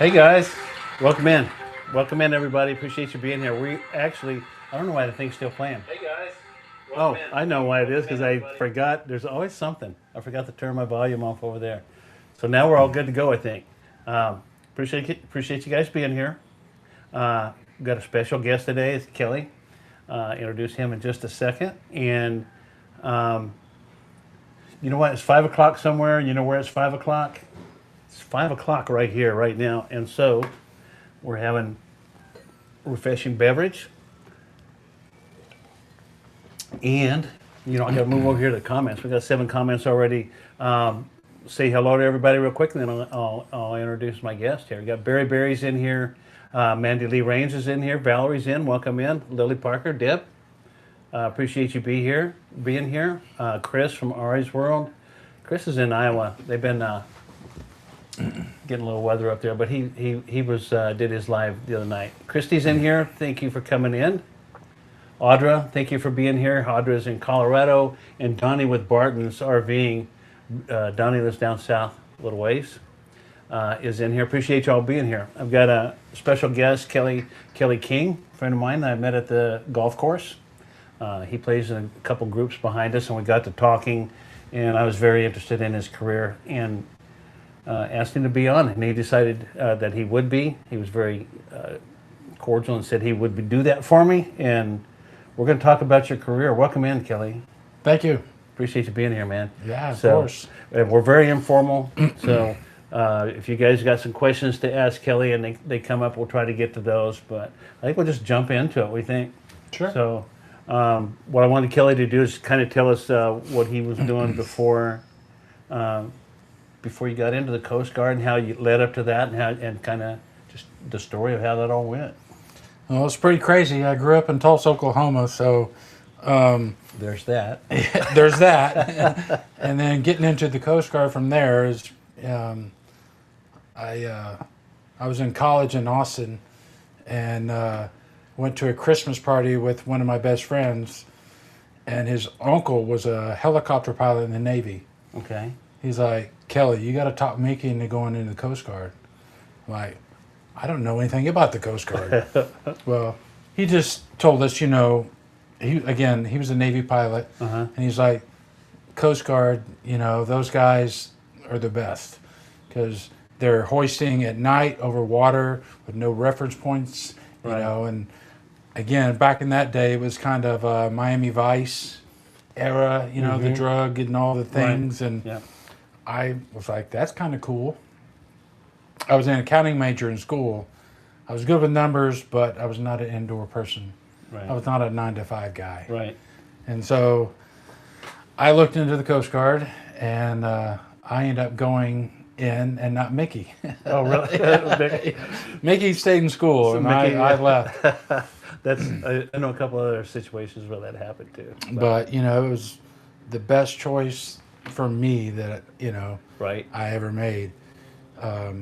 Hey guys, welcome in. Welcome in, everybody. Appreciate you being here. We actually, I don't know why the thing's still playing. Hey guys, Oh, welcome in. I know why it is Welcome because in, I everybody. forgot. There's always something. I forgot to turn my volume off over there. So now we're all good to go, I think. Appreciate you guys being here. We've got a special guest today. It's Kelly. Introduce him in just a second. And you know what? It's 5 o'clock somewhere. You know where it's 5 o'clock? It's 5 o'clock right here, right now. And so we're having refreshing beverage. And, I got to move over here to the comments. We got 7 comments already. Say hello to everybody real quick, and then I'll introduce my guest here. We got Barry Berry's in here. Mandy Lee Raines is in here. Valerie's in. Welcome in. Lily Parker, Deb. Appreciate you being here. Chris from Ari's World. Chris is in Iowa. They've been getting a little weather up there, but he was did his live the other night. Christy's in here. Thank you for coming in. Audra, thank you for being here. Audra's in Colorado, and Donnie with Barton's RVing. Donnie lives down south a little ways. Is in here. Appreciate y'all being here. I've got a special guest, Kelly King, a friend of mine that I met at the golf course. He plays in a couple groups behind us, and we got to talking, and I was very interested in his career and asked him to be on, and he decided that he would be. He was very cordial and said he would do that for me, and we're going to talk about your career. Welcome in, Kelly. Thank you. Appreciate you being here, man. Yeah, of course. We're very informal, so if you guys got some questions to ask Kelly and they come up, we'll try to get to those. But I think we'll just jump into it. What do you think? Sure. So, what I wanted Kelly to do is kind of tell us what he was doing before you got into the Coast Guard and how you led up to that, and kind of just the story of how that all went. Well, it's pretty crazy. I grew up in Tulsa, Oklahoma, so There's that. there's that. And then getting into the Coast Guard from there is, I was in college in Austin, and went to a Christmas party with one of my best friends, and his uncle was a helicopter pilot in the Navy. Okay. He's like, Kelly, you got to talk Mickey into going into the Coast Guard. I'm like, I don't know anything about the Coast Guard. Well, he just told us, he was a Navy pilot, and he's like, Coast Guard, those guys are the best because they're hoisting at night over water with no reference points, Right. and again, back in that day, it was kind of Miami Vice era, the drug and all the things, and Yeah. I was like, that's kind of cool. I was an accounting major in school. I was good with numbers, but I was not an indoor person. Right. I was not a 9 to 5 guy. Right. And so I looked into the Coast Guard, and I ended up going in and not Mickey. Oh, really? Mickey stayed in school, So and Mickey- I left. I know a couple other situations where that happened too. But, it was the best choice for me that, Right. I ever made. Got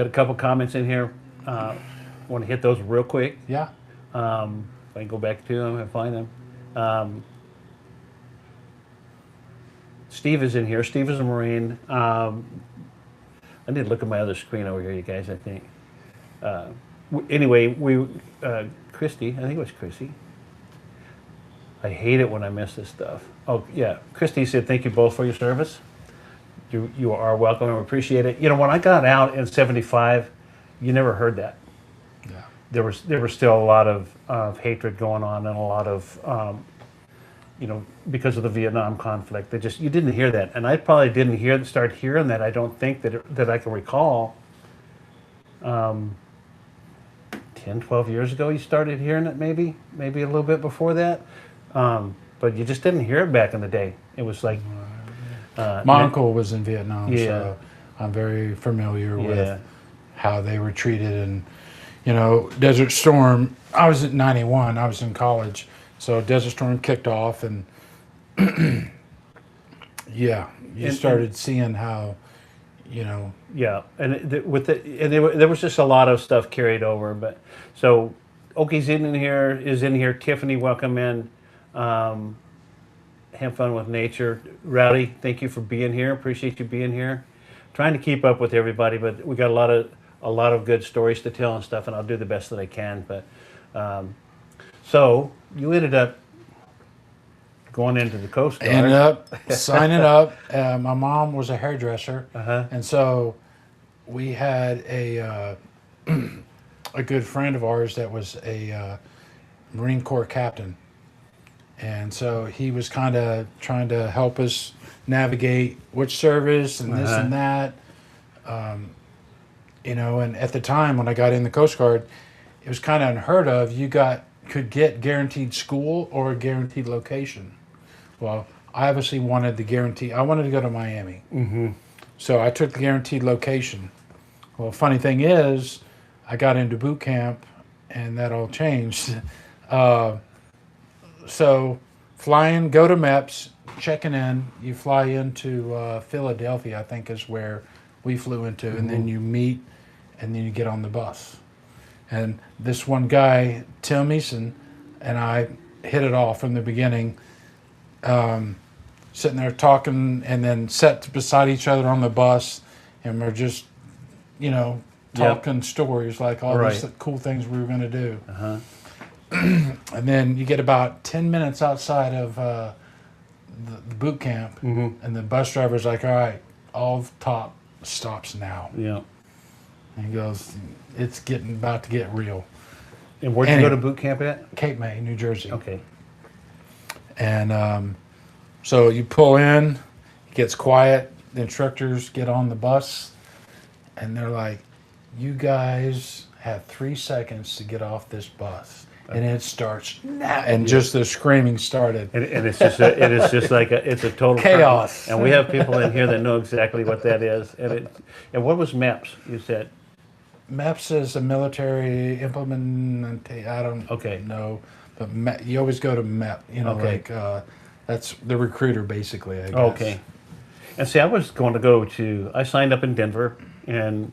a couple comments in here. Want to hit those real quick. Yeah. If I can go back to them and find them. Steve is in here. Steve is a Marine. I need to look at my other screen over here, you guys, I think. Anyway, Christy, I think it was Christy. I hate it when I miss this stuff. Oh, yeah. Christy said, thank you both for your service. You are welcome and we appreciate it. When I got out in 75, you never heard that. Yeah. There was still a lot of hatred going on and a lot of, because of the Vietnam conflict. You didn't hear that. And I probably didn't start hearing that. I don't think that I can recall. 10, 12 years ago, you started hearing it maybe a little bit before that. But you just didn't hear it back in the day. It was like... My uncle was in Vietnam, Yeah. so I'm very familiar Yeah. with how they were treated. And, Desert Storm, I was at 91, I was in college. So Desert Storm kicked off, and yeah, you started seeing how, Yeah, and there was just a lot of stuff carried over. But so Oki's is in here. Tiffany, welcome in. Have fun with nature. Rowdy, thank you for being here. Appreciate you being here. trying to keep up with everybody, but we got a lot of good stories to tell and stuff, and I'll do the best that I can. But so you ended up going into the Coast Guard. Ended up signing up. My mom was a hairdresser, Uh-huh. and so we had a a good friend of ours that was a Marine Corps captain, and so he was kind of trying to help us navigate which service and this and that. And at the time when I got in the Coast Guard, it was kind of unheard of. You could get guaranteed school or a guaranteed location. Well, I obviously wanted the guarantee. I wanted to go to Miami. Mm-hmm. So I took the guaranteed location. Well, funny thing is, I got into boot camp, and that all changed. So flying, go to MEPS, checking in. You fly into Philadelphia, I think is where we flew into, and then you meet, and then you get on the bus. And this one guy, Tim Eason, and I hit it off from the beginning. Sitting there talking, and then sat beside each other on the bus, and we're just, talking stories like all these cool things we were going to do. Uh-huh. And then you get about 10 minutes outside of the boot camp, and the bus driver's like, "All right, all top stops now." Yeah. And he goes, "It's about to get real." And where'd you go to boot camp at? Cape May, New Jersey. Okay. And so you pull in, it gets quiet, the instructors get on the bus, and they're like, "You guys have 3 seconds to get off this bus." And it starts now, and just the screaming started. And it's just it's a total Chaos. And we have people in here that know exactly what that is. And what was MEPS? You said. MEPS is a military implement. I don't know, but you always go to MEP. That's the recruiter basically, I guess. Okay. And see, I was going to I signed up in Denver and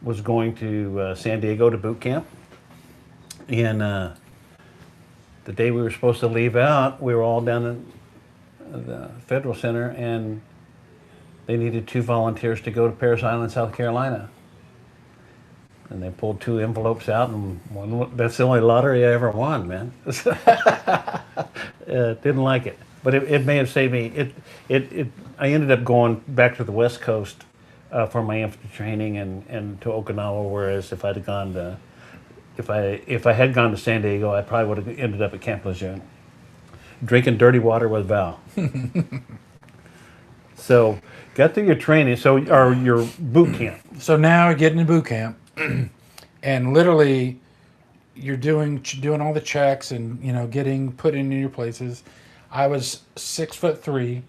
was going to San Diego to boot camp. And the day we were supposed to leave out, we were all down in the Federal Center, and they needed 2 volunteers to go to Parris Island, South Carolina. And they pulled 2 envelopes out, and that's the only lottery I ever won, man. Didn't like it. But it may have saved me. I ended up going back to the West Coast for my infantry training and to Okinawa, whereas if I'd have gone to if I had gone to San Diego, I probably would have ended up at Camp Lejeune, drinking dirty water with Val. So, got through your training. Or your boot camp. So now you're getting to boot camp, and literally, you're doing all the checks and getting put in your places. I was 6'3",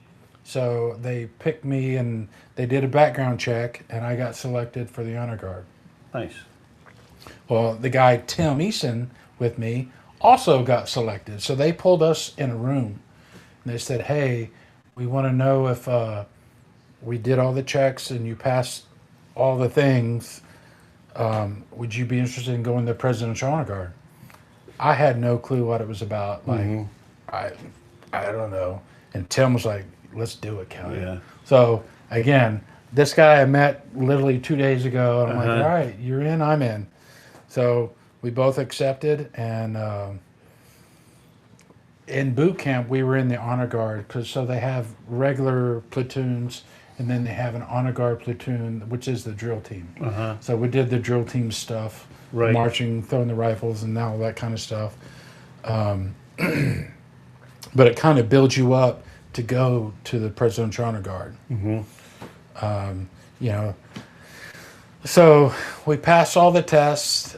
so they picked me and they did a background check, and I got selected for the honor guard. Nice. Well, the guy Tim Eason with me also got selected. So they pulled us in a room and they said, "Hey, we want to know if we did all the checks and you passed all the things. Would you be interested in going to the Presidential Honor Guard?" I had no clue what it was about. Like, I don't know. And Tim was like, "Let's do it, Kelly." Yeah. So again, this guy I met literally 2 days ago, and I'm like, "All right, you're in, I'm in." So we both accepted, and in boot camp we were in the honor guard so they have regular platoons, and then they have an honor guard platoon, which is the drill team. So we did the drill team stuff, marching, throwing the rifles, and all that kind of stuff. But it kind of builds you up to go to the Presidential Honor Guard. So we passed all the tests.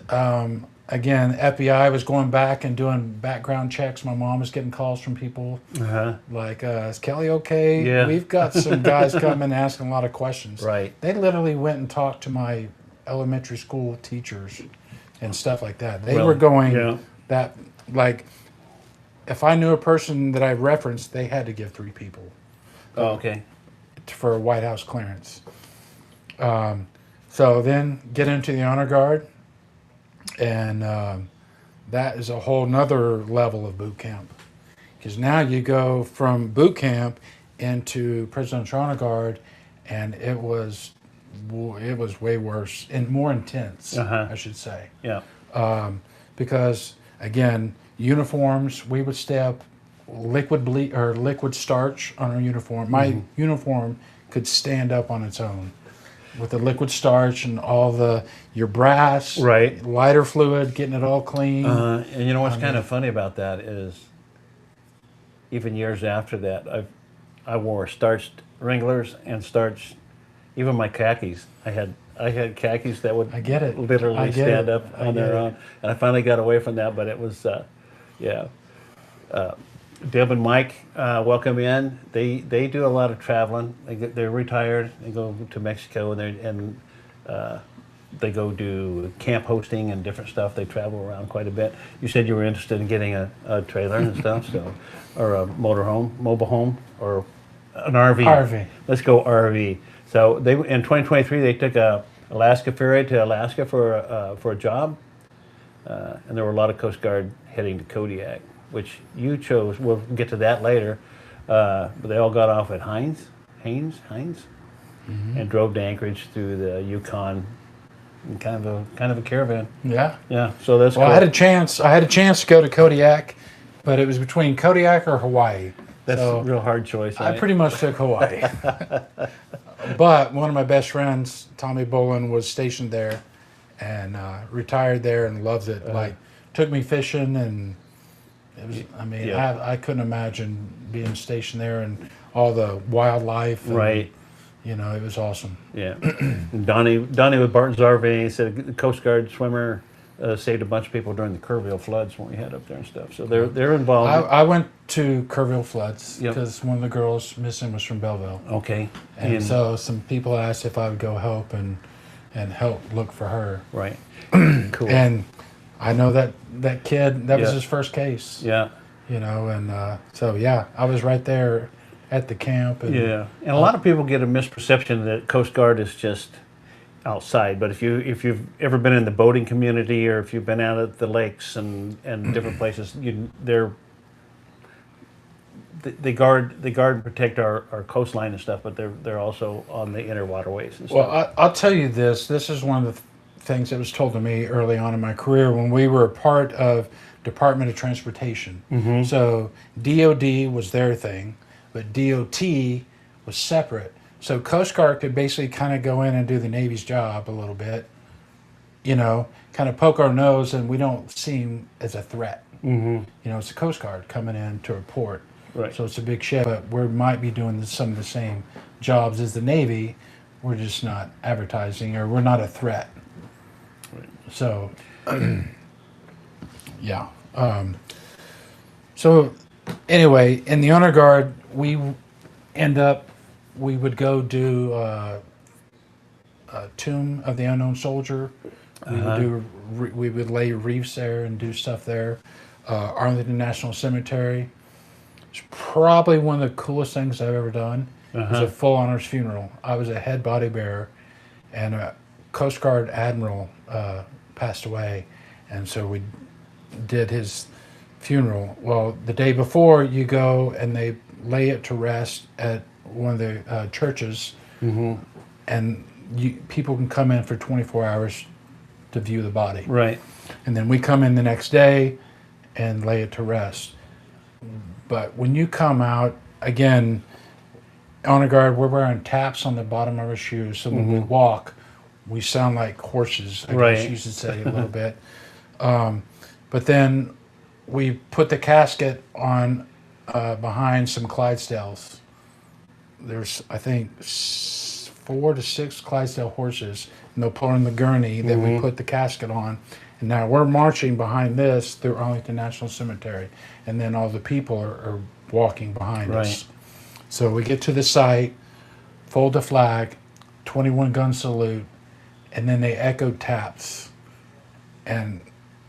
Again, FBI was going back and doing background checks. My mom was getting calls from people like, "Is Kelly okay? Yeah. We've got some guys coming asking a lot of questions." Right. They literally went and talked to my elementary school teachers and stuff like that. They were going that, like, if I knew a person that I referenced, they had to give 3 people. Oh, okay. For a White House clearance. So then get into the honor guard, and that is a whole nother level of boot camp, because now you go from boot camp into Presidential Honor Guard, and it was it was way worse and more intense, Uh-huh. I should say. Yeah. Because again, uniforms, we would stay up liquid or liquid starch on our uniform. My uniform could stand up on its own with the liquid starch and all your brass, Right. lighter fluid, getting it all clean. And you know what's kind of funny about that is, even years after that, I wore starched Wranglers and starched, even my khakis. I had khakis that would I get it. literally I get stand it. up I on get their it. own. And I finally got away from that, but it was, yeah. Deb and Mike, welcome in. They do a lot of traveling. They're retired. They go to Mexico and they go do camp hosting and different stuff. They travel around quite a bit. You said you were interested in getting a trailer and stuff, so, or a mobile home, or an RV. RV. Let's go RV. So they in 2023 they took a Alaska ferry to Alaska for a job, and there were a lot of Coast Guard heading to Kodiak, which you chose. We'll get to that later. But they all got off at Haines, and drove to Anchorage through the Yukon, in kind of a caravan. Yeah. Yeah, so that's Well, cool. I had a chance to go to Kodiak, but it was between Kodiak or Hawaii. That's So a real hard choice. I right? pretty much took Hawaii. But one of my best friends, Tommy Bolin, was stationed there and retired there and loved it. Like, took me fishing, and it was, I mean, Yeah. I couldn't imagine being stationed there and all the wildlife. And, Right. You know, it was awesome. Yeah. Donnie with Barton's RV said the Coast Guard swimmer saved a bunch of people during the Kerrville floods when we had up there and stuff. So they're involved. I went to Kerrville Floods Yep. because one of the girls missing was from Belleville. Okay. And so some people asked if I would go help and help look for her. Right. Cool. And I know that kid, that was Yeah. his first case. Yeah. You know, and so yeah, I was right there at the camp. And Yeah. And a lot of people get a misperception that Coast Guard is just outside. But if you've ever been in the boating community, or if you've been out at the lakes and different places, they guard and protect our coastline and stuff, but they're also on the inner waterways and stuff. Well, I'll tell you this. This is one of the things that was told to me early on in my career when we were a part of Department of Transportation. So DOD was their thing, but DOT was separate. So Coast Guard could basically kind of go in and do the Navy's job a little bit, you know, kind of poke our nose, and we don't seem as a threat. You know, it's the Coast Guard coming in to report. Right. So it's a big ship, but we might be doing some of the same jobs as the Navy. We're just not advertising, or we're not a threat. So, yeah. So, anyway, in the honor guard, we would go do a Tomb of the Unknown Soldier. We would lay reefs there and do stuff there. Arlington National Cemetery. It's probably one of the coolest things I've ever done. It was a full honors funeral. I was a head body bearer, and a Coast Guard admiral passed away, and so we did his funeral. Well, the day before, you go and they lay it to rest at one of the churches, and people can come in for 24 hours to view the body. Right. And then we come in the next day and lay it to rest. But when you come out, again, honor guard, we're wearing taps on the bottom of our shoes, so when we walk, we sound like horses, I Right. guess you should say, a little bit. But then we put the casket on behind some Clydesdales. There's, I think, 4 to 6 Clydesdale horses, and they'll pull in the gurney that we put the casket on. And now we're marching behind this through Arlington National Cemetery, and then all the people are walking behind us. Right. So we get to the site, fold the flag, 21 gun salute, and then they echo taps. And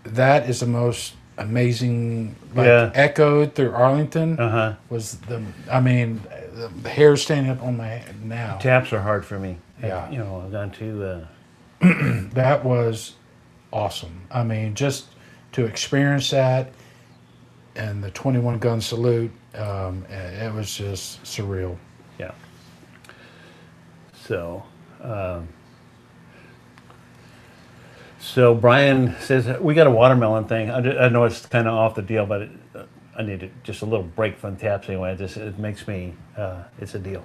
that is the most amazing, like, Yeah. echoed through Arlington Uh-huh. was the hair standing up on my head now. Taps are hard for me. Yeah. You know, I've gone to That was awesome. I mean, just to experience that and the 21 gun salute, it was just surreal. yeah. So, So Brian says we got a watermelon thing. I know it's kind of off the deal, but I need just a little break from taps anyway. It makes me. It's a deal.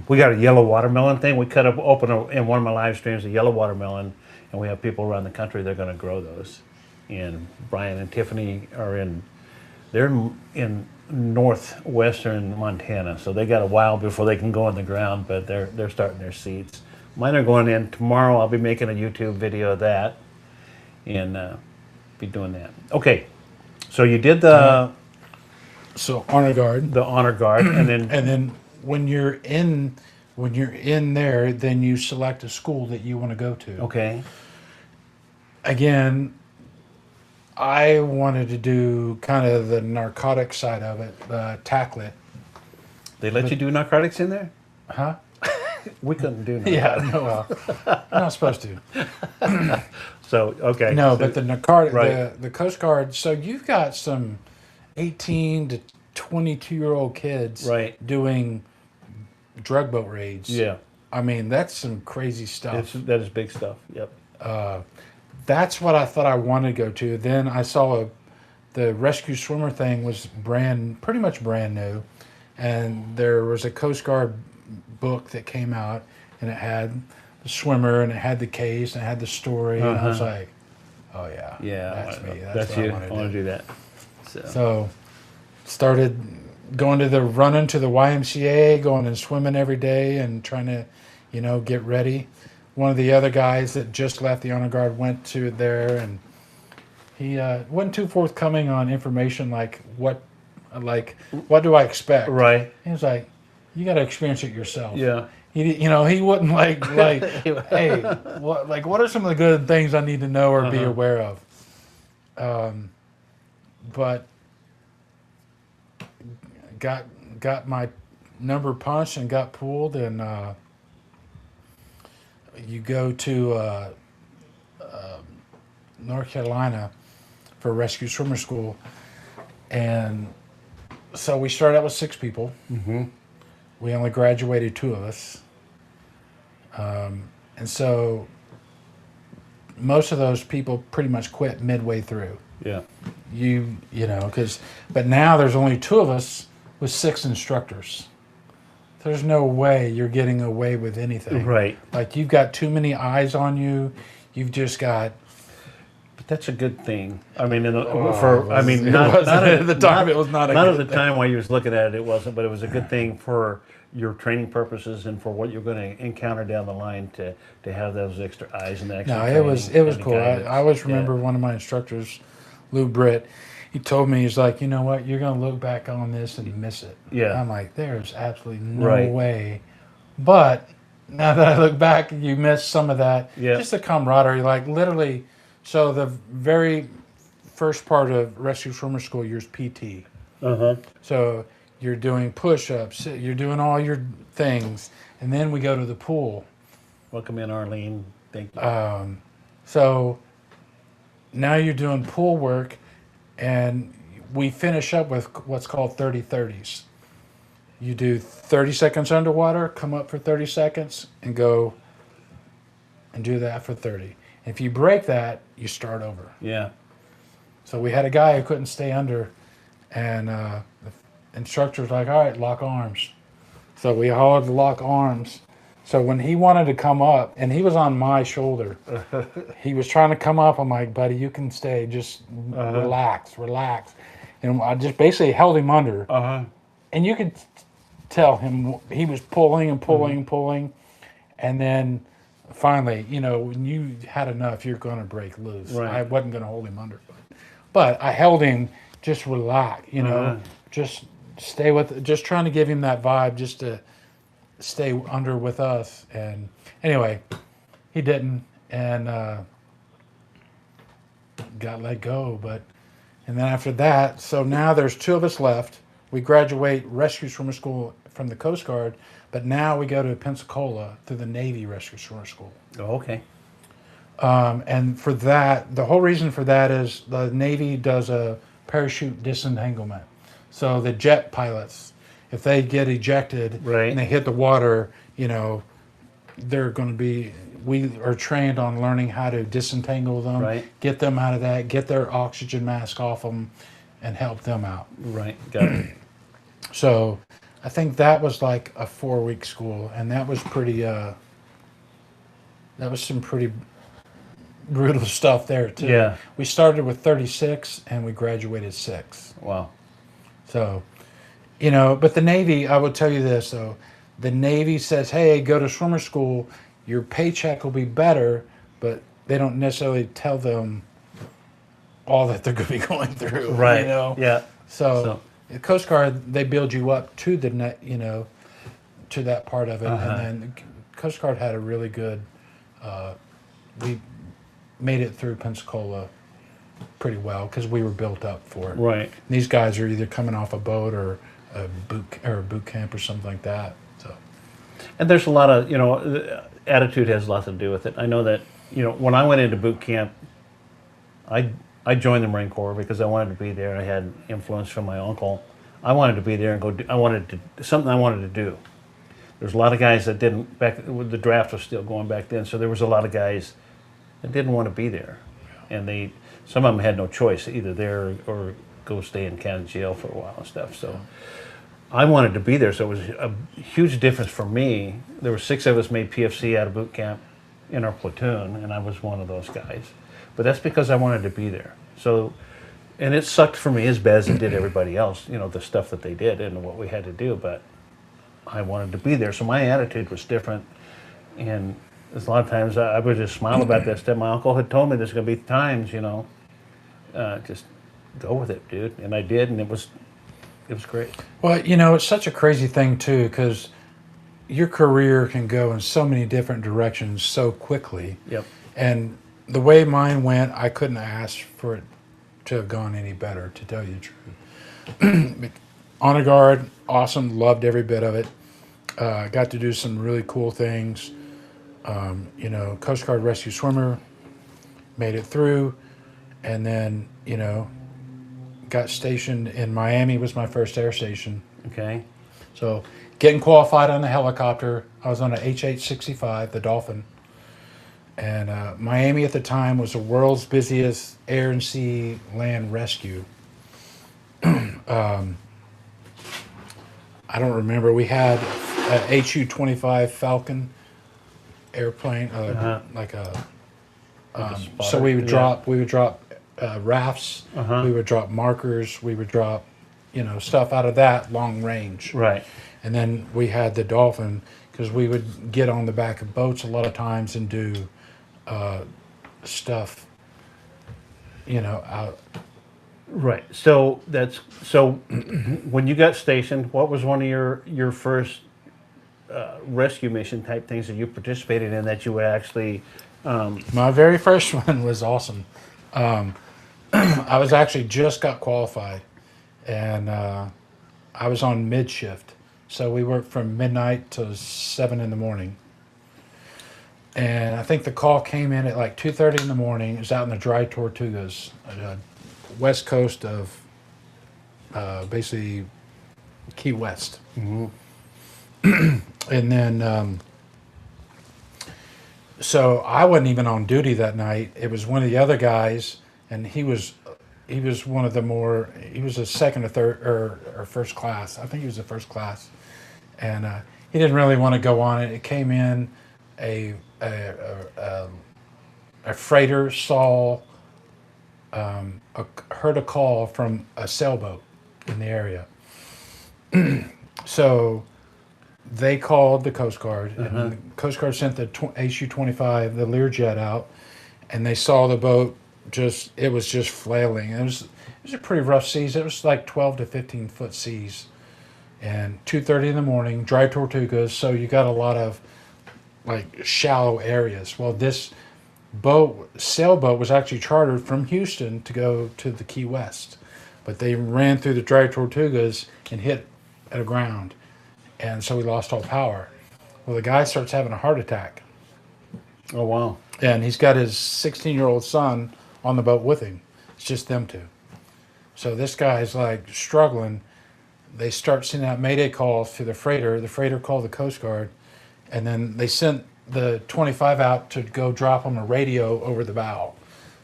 We got a yellow watermelon thing. We cut up open in one of my live streams a yellow watermelon, and we have people around the country. They're going to grow those. And Brian and Tiffany are in. They're in northwestern Montana, so they got a while before they can go in the ground. But they're starting their seeds. Mine are going in tomorrow. I'll be making a YouTube video of that, and be doing that. Okay, so you did So honor guard, the honor guard, and then when you're in there, then you select a school that you want to go to. okay, Again, I wanted to do kind of the narcotic side of it, tackle it. they let you do narcotics in there. Huh? We couldn't do narcotics. Yeah, no, well, I'm not supposed to. So okay, No, so- but the narcotic, Right. the Coast Guard. So you've got some 18 to 22-year-old kids Right. doing drug boat raids. yeah, I mean, that's some crazy stuff. that is big stuff. Yep. That's what I thought I wanted to go to. Then I saw the rescue swimmer thing was pretty much brand new, and there was a Coast Guard book that came out, and it had the swimmer, and it had the case, and it had the story, and I was like, oh yeah, Yeah, that's me. That's what you. I want I want to do. to do that. So, So started running to the YMCA, going and swimming every day, and trying to, get ready. One of the other guys that just left the honor guard went to there, and he wasn't too forthcoming on information like what do I expect. right. He was like, you got to experience it yourself. Yeah. He wouldn't like hey, what are some of the good things I need to know or be aware of. But got my number punched and got pulled, and you go to North Carolina for rescue swimmer school, and so we started out with 6 people. Mm-hmm. We only graduated 2 of us, and so most of those people pretty much quit midway through. Yeah. But now there's only 2 of us with 6 instructors. There's no way you're getting away with anything. Right. Like, you've got too many eyes on you. You've just got. But that's a good thing. I mean, It wasn't at the time. It was not a not good at the time while you was looking at it. It wasn't, but it was a good thing for your training purposes and for what you're going to encounter down the line to have those extra eyes and extra. No, training it was and the cool. I guidance. always remember Yeah. one of my instructors, Lou Britt. He told me, he's like, you know what, you're going to look back on this and miss it. Yeah. I'm like, there's absolutely no Right. way. But now that I look back, you miss some of that. Yeah. Just the camaraderie, like literally. So the very first part of rescue swimmer school, year's PT. So you're doing push-ups, you're doing all your things, and then we go to the pool. Welcome in, Arlene. Thank you. So now you're doing pool work, and we finish up with what's called 30-30s. You do 30 seconds underwater, come up for 30 seconds, and go and do that for 30. If you break that, you start over. Yeah. So we had a guy who couldn't stay under, and the instructor was like, all right, lock arms. So we all had to lock arms. So when he wanted to come up, and he was on my shoulder, he was trying to come up. I'm like, buddy, you can stay. Just relax. And I just basically held him under. And you could tell him he was pulling and pulling and pulling. And then finally, when you had enough, you're going to break loose. Right. I wasn't going to hold him under. But I held him, just relax, just stay with, just trying to give him that vibe just to stay under with us. And anyway, he didn't, and got let go. And then after that, so now there's 2 of us left. We graduate rescue swimmer school from the Coast Guard, but now we go to Pensacola through the Navy rescue swimmer school. Oh, okay. And for that, the whole reason for that is the Navy does a parachute disentanglement. So the jet pilots, if they get ejected Right. and they hit the water, you know, they're going to be. We are trained on learning how to disentangle them, Right. get them out of that, get their oxygen mask off them, and help them out. Right. Got it. So I think that was like a 4-week school, and that was pretty. That was some pretty brutal stuff there too. Yeah. We started with 36 and we graduated 6. Wow. So, you know, but the Navy, I will tell you this though, the Navy says, hey, go to swimmer school, your paycheck will be better, but they don't necessarily tell them all that they're going to be going through. Right. You know? Yeah. So, the Coast Guard, they build you up to the net, you know, to that part of it. Uh-huh. And then the Coast Guard had a really good, we made it through Pensacola pretty well because we were built up for it. Right. These guys are either coming off a boat or a boot camp or something like that. So And there's a lot of, attitude has a lot to do with it. I know that, when I went into boot camp, I joined the Marine Corps because I wanted to be there. I had influence from my uncle. I wanted to be there and go. Something I wanted to do. There's a lot of guys that didn't the draft was still going back then, so there was a lot of guys that didn't want to be there, and some of them had no choice, either there or go stay in county jail for a while and stuff. So I wanted to be there, so it was a huge difference for me. There were 6 of us made PFC out of boot camp in our platoon, and I was one of those guys. But that's because I wanted to be there. So, and it sucked for me as bad as it did everybody else, the stuff that they did and what we had to do, but I wanted to be there. So my attitude was different, and there's a lot of times I would just smile about that stuff. My uncle had told me there's going to be times, just go with it, dude. And I did, and it was great. well, it's such a crazy thing too because your career can go in so many different directions so quickly. Yep. And the way mine went, I couldn't ask for it to have gone any better, to tell you the truth. Honor Guard, awesome, loved every bit of it. Got to do some really cool things. Coast Guard Rescue Swimmer, made it through, and then, got stationed in Miami, was my first air station. Okay. So getting qualified on the helicopter, I was on an HH-65, the Dolphin. And Miami at the time was the world's busiest air and sea land rescue. I don't remember. We had a HU-25 Falcon airplane, like a. Like a So spotter? we would Yeah. drop rafts. Uh-huh. We would drop markers. We would drop, stuff out of that long range. Right. And then we had the Dolphin because we would get on the back of boats a lot of times and do stuff, out. Right. So when you got stationed, what was one of your first rescue mission type things that you participated in that you would actually? My very first one was awesome. I was actually just got qualified, and I was on mid shift, so we worked from midnight to 7 in the morning. And I think the call came in at like 2:30 in the morning. It was out in the Dry Tortugas, west coast of basically Key West. Mm-hmm. And then, so I wasn't even on duty that night. It was one of the other guys, and he was one of the more. He was a second or third or first class. I think he was a first class, and he didn't really want to go on it. It came in a freighter saw heard a call from a sailboat in the area. So they called the Coast Guard, and the Coast Guard sent the HU-25, the Learjet, out, and they saw the boat it was just flailing. It was a pretty rough seas. It was like 12 to 15 foot seas, and 2:30 in the morning, Dry Tortugas. So you got a lot of like shallow areas. Well, this sailboat was actually chartered from Houston to go to the Key West, but they ran through the Dry Tortugas and hit at a ground, and so we lost all power. Well, the guy starts having a heart attack, Oh wow. and he's got his 16-year-old son on the boat with him. It's just them two. So this guy's like struggling. they start sending out Mayday calls to the freighter. The freighter called the Coast Guard, and then they sent the 25 out to go drop them a radio over the bow.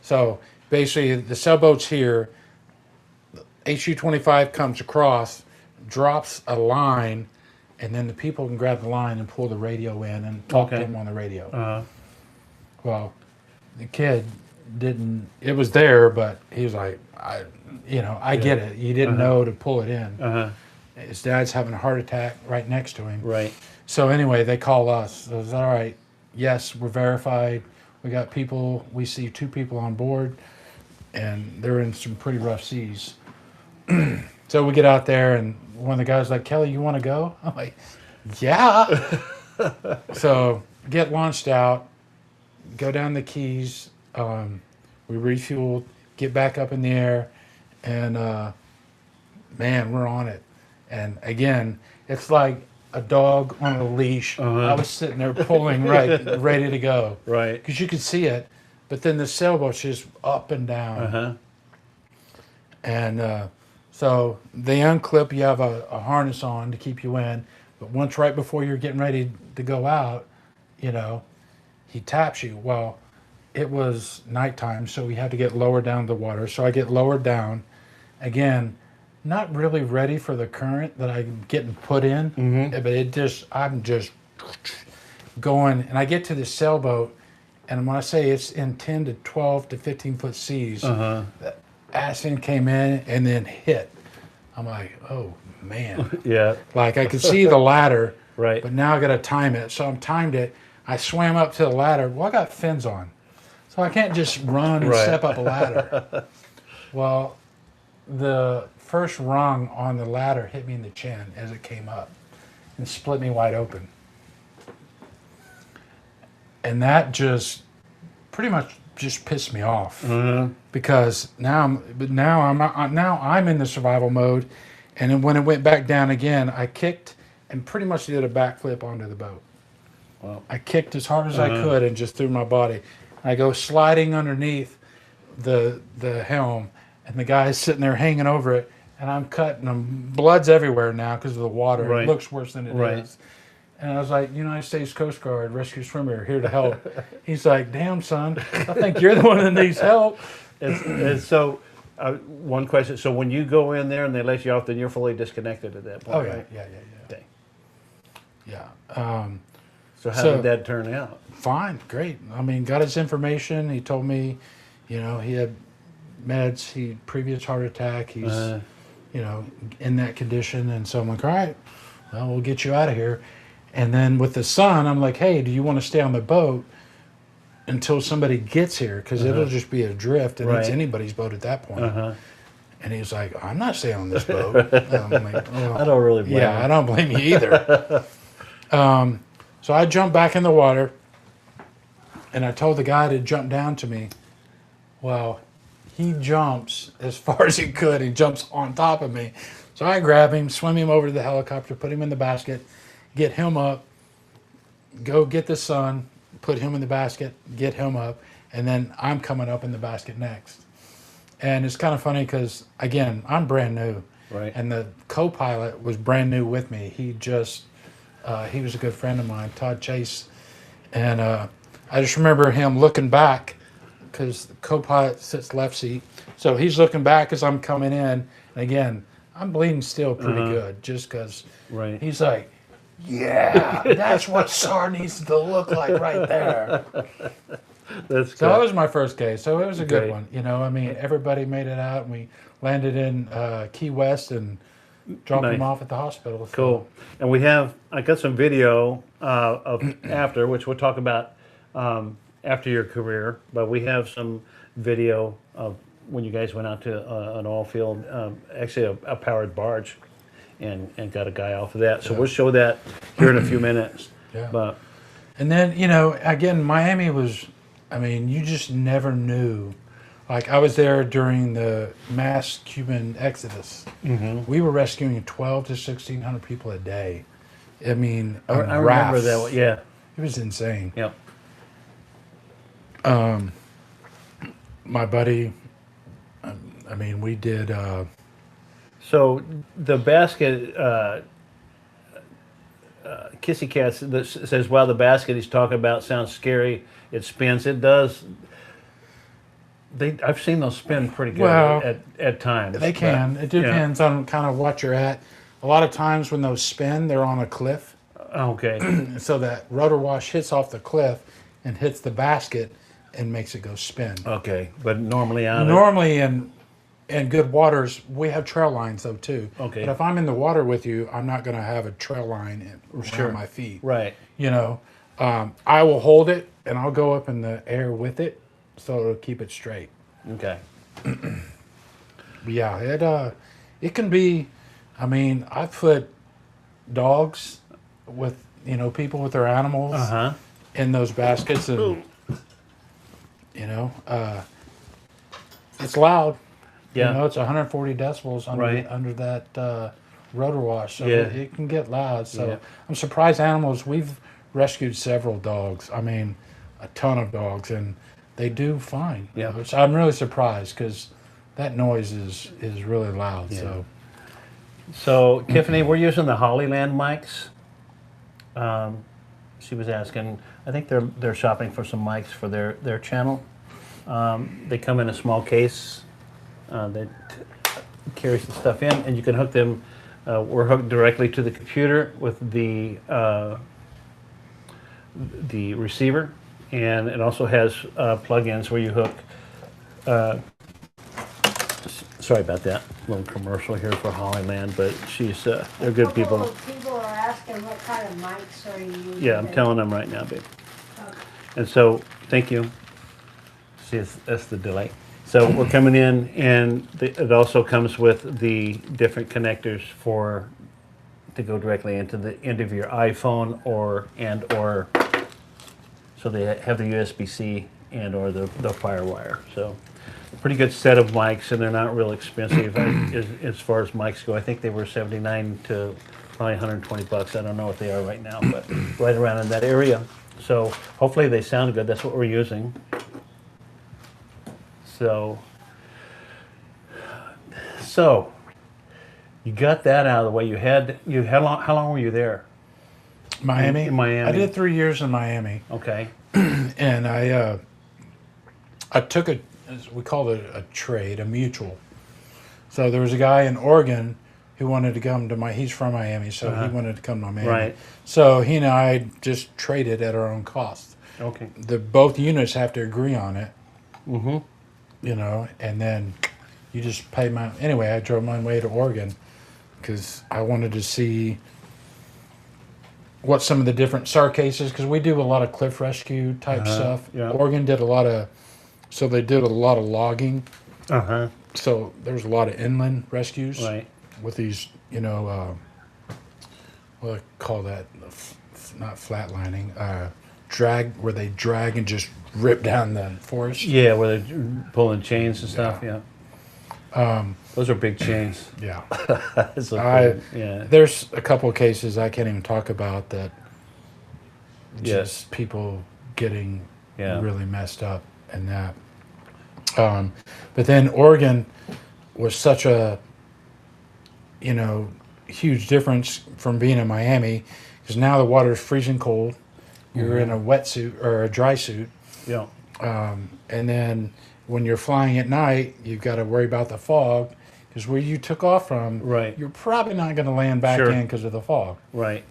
So basically, the sailboat's here. HU-25 comes across, drops a line, and then the people can grab the line and pull the radio in and talk to Okay. them on the radio. Uh-huh. Well, the kid didn't. It was there, but he was like, I get it. You didn't know to pull it in. Uh-huh. His dad's having a heart attack right next to him. Right. So anyway, they call us. It was all right. Yes, we're verified. We got people. We see 2 people on board, and they're in some pretty rough seas. So we get out there, and one of the guys like, Kelly, you want to go? I'm like, yeah. So get launched out, go down the Keys. We refueled, get back up in the air, and man, we're on it. And again, it's like a dog on a leash. I was sitting there pulling ready to go. Right. Because you could see it, but then the sailboat's just up and down. Uh-huh. And so they unclip, you have a harness on to keep you in, but once right before you're getting ready to go out, he taps you. Well, it was nighttime, so we had to get lower down the water. So I get lowered down. Again, not really ready for the current that I'm getting put in, but I'm just going, and I get to the sailboat, and when I say it's in 10 to 12 to 15 foot seas, the accident came in and then hit. I'm like, oh man. Yeah. Like I could see the ladder, Right. but now I got to time it. So I'm timed it. I swam up to the ladder. Well, I got fins on, so I can't just run and Right. step up a ladder. Well, the first rung on the ladder hit me in the chin as it came up and split me wide open. And that just pretty much just pissed me off because now I'm in the survival mode, and then when it went back down again, I kicked and pretty much did a backflip onto the boat. Wow. I kicked as hard as I could and just threw my body. I go sliding underneath the helm, and the guy's sitting there hanging over it, and I'm cutting him. Blood's everywhere now because of the water. Right. It looks worse than it is. Right. And I was like, United States Coast Guard, rescue swimmer, here to help. He's like, damn, son, I think you're the one that needs help. And so, one question. So when you go in there and they let you off, then you're fully disconnected at that point, Oh, yeah, right? yeah. Okay. Yeah. So how So- did that turn out? Fine, great. I mean, got his information. He told me, he had meds, previous heart attack. He's, in that condition. And so I'm like, all right, well, we'll get you out of here. And then with the son, I'm like, hey, do you want to stay on the boat until somebody gets here? Because it'll just be adrift, and it's Right. anybody's boat at that point. Uh-huh. And he was like, I'm not staying on this boat. I'm like, I don't really blame yeah, him. I don't blame you either. So I jumped back in the water, and I told the guy to jump down to me. Well, he jumps as far as he could. He jumps on top of me. So I grab him, swim him over to the helicopter, put him in the basket, get him up, go get the son, put him in the basket, get him up, and then I'm coming up in the basket next. And it's kind of funny because, again, I'm brand new. Right. And the co-pilot was brand new with me. He was a good friend of mine, Todd Chase. And I just remember him looking back because the co-pilot sits left seat. So he's looking back as I'm coming in. And again, I'm bleeding still pretty good just because Right. he's like, yeah, that's what SAR needs to look like right there. That's So that good. was my first case. So it was a good Great. one. Everybody made it out, and we landed in Key West and dropped Nice. him off at the hospital. Cool. And I got some video of after, which we'll talk about after your career, but we have some video of when you guys went out to an oil field, actually a powered barge, and got a guy off of that. So we'll show that here in a few minutes. Yeah. But And then, again, Miami was, you just never knew. Like, I was there during the mass Cuban exodus. Mm-hmm. We were rescuing 12 to 1,600 people a day. I remember rafts. that one. Yeah. It was insane. Yep. My buddy, we did So the basket, Kissy Cat says, "Wow, the basket he's talking about sounds scary. It spins. It does. I've seen those spin pretty good Well, at times. They can. It depends on kind of what you're at. A lot of times when those spin, they're on a cliff. Okay. So that rotor wash hits off the cliff and hits the basket and makes it go spin. Okay. But normally out. Normally in good waters, we have trail lines though too. Okay. But if I'm in the water with you, I'm not going to have a trail line around Sure. my feet. Right. You know, I will hold it and I'll go up in the air with it, so it'll keep it straight. Okay. But yeah, it can be. I mean, I've put dogs with people with their animals Uh-huh. in those baskets, and it's loud. Yeah. It's 140 decibels under Right. under that rotor wash, so Yeah. it can get loud. So Yeah. I'm surprised animals. We've rescued several dogs. I mean, a ton of dogs, and they do fine. Yeah. Which I'm really surprised because that noise is really loud. Yeah. So So, Tiffany, we're using the Hollyland mics. She was asking. I think they're shopping for some mics for their channel. They come in a small case that carries the stuff in, and you can hook them. We're hooked directly to the computer with the receiver, and it also has plug-ins where you hook. Sorry about that little commercial here for Hollyland, but they're good people. People are asking what kind of mics are you using? Yeah, I'm telling them right now, babe. And so, thank you. See, that's the delay. So we're coming in, and it also comes with the different connectors to go directly into the end of your iPhone or so they have the USB-C and/or the FireWire. So pretty good set of mics, and they're not real expensive as far as mics go. I think they were $79 to probably $120. I don't know what they are right now, but right around in that area. So hopefully they sound good. That's what we're using. So you got that out of the way. How long were you there? Miami. In Miami. I did 3 years in Miami, Okay. and I took we called it a trade, a mutual. So there was a guy in Oregon who wanted to come to he's from Miami, so he wanted to come to Miami. Right. So he and I just traded at our own cost. Okay. Both units have to agree on it. Mm-hmm. And then you just pay anyway, I drove my way to Oregon because I wanted to see what some of the different SAR cases, because we do a lot of cliff rescue type stuff. yeah. Oregon did so they did a lot of logging. Uh-huh. So there was a lot of inland rescues Right. with these, what do I call that? Not flatlining, where they drag and just rip down the forest. Yeah, where they're pulling chains and stuff. Yeah. Those are big chains. Yeah. That's so cool. Yeah. There's a couple of cases I can't even talk about that Yes. just people getting Yeah. really messed up and that. But then Oregon was such a, huge difference from being in Miami, because now the water is freezing cold. You're in a wetsuit or a dry suit. Yeah. And then when you're flying at night, you've got to worry about the fog, because where you took off from, Right. you're probably not going to land back Sure. in because of the fog. Right.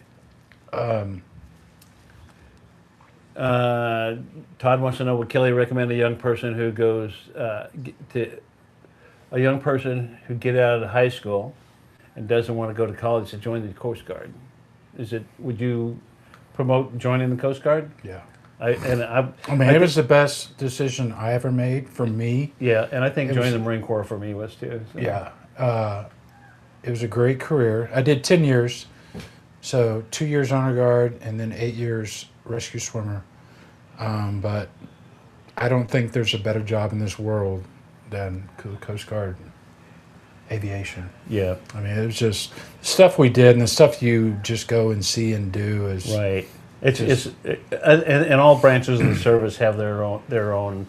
Todd wants to know, would Kelly recommend a young person who goes a young person who get out of high school and doesn't want to go to college to join the Coast Guard? Would you promote joining the Coast Guard? Yeah. I It was the best decision I ever made for me. Yeah, and I think It joining was- the Marine Corps for me was too. So. Yeah. It was a great career. I did 10 years. So 2 years honor guard and then 8 years rescue swimmer. But I don't think there's a better job in this world than Coast Guard aviation. Yeah. I mean, it was just stuff we did, and the stuff you just go and see and do is Right. And all branches of the service have their own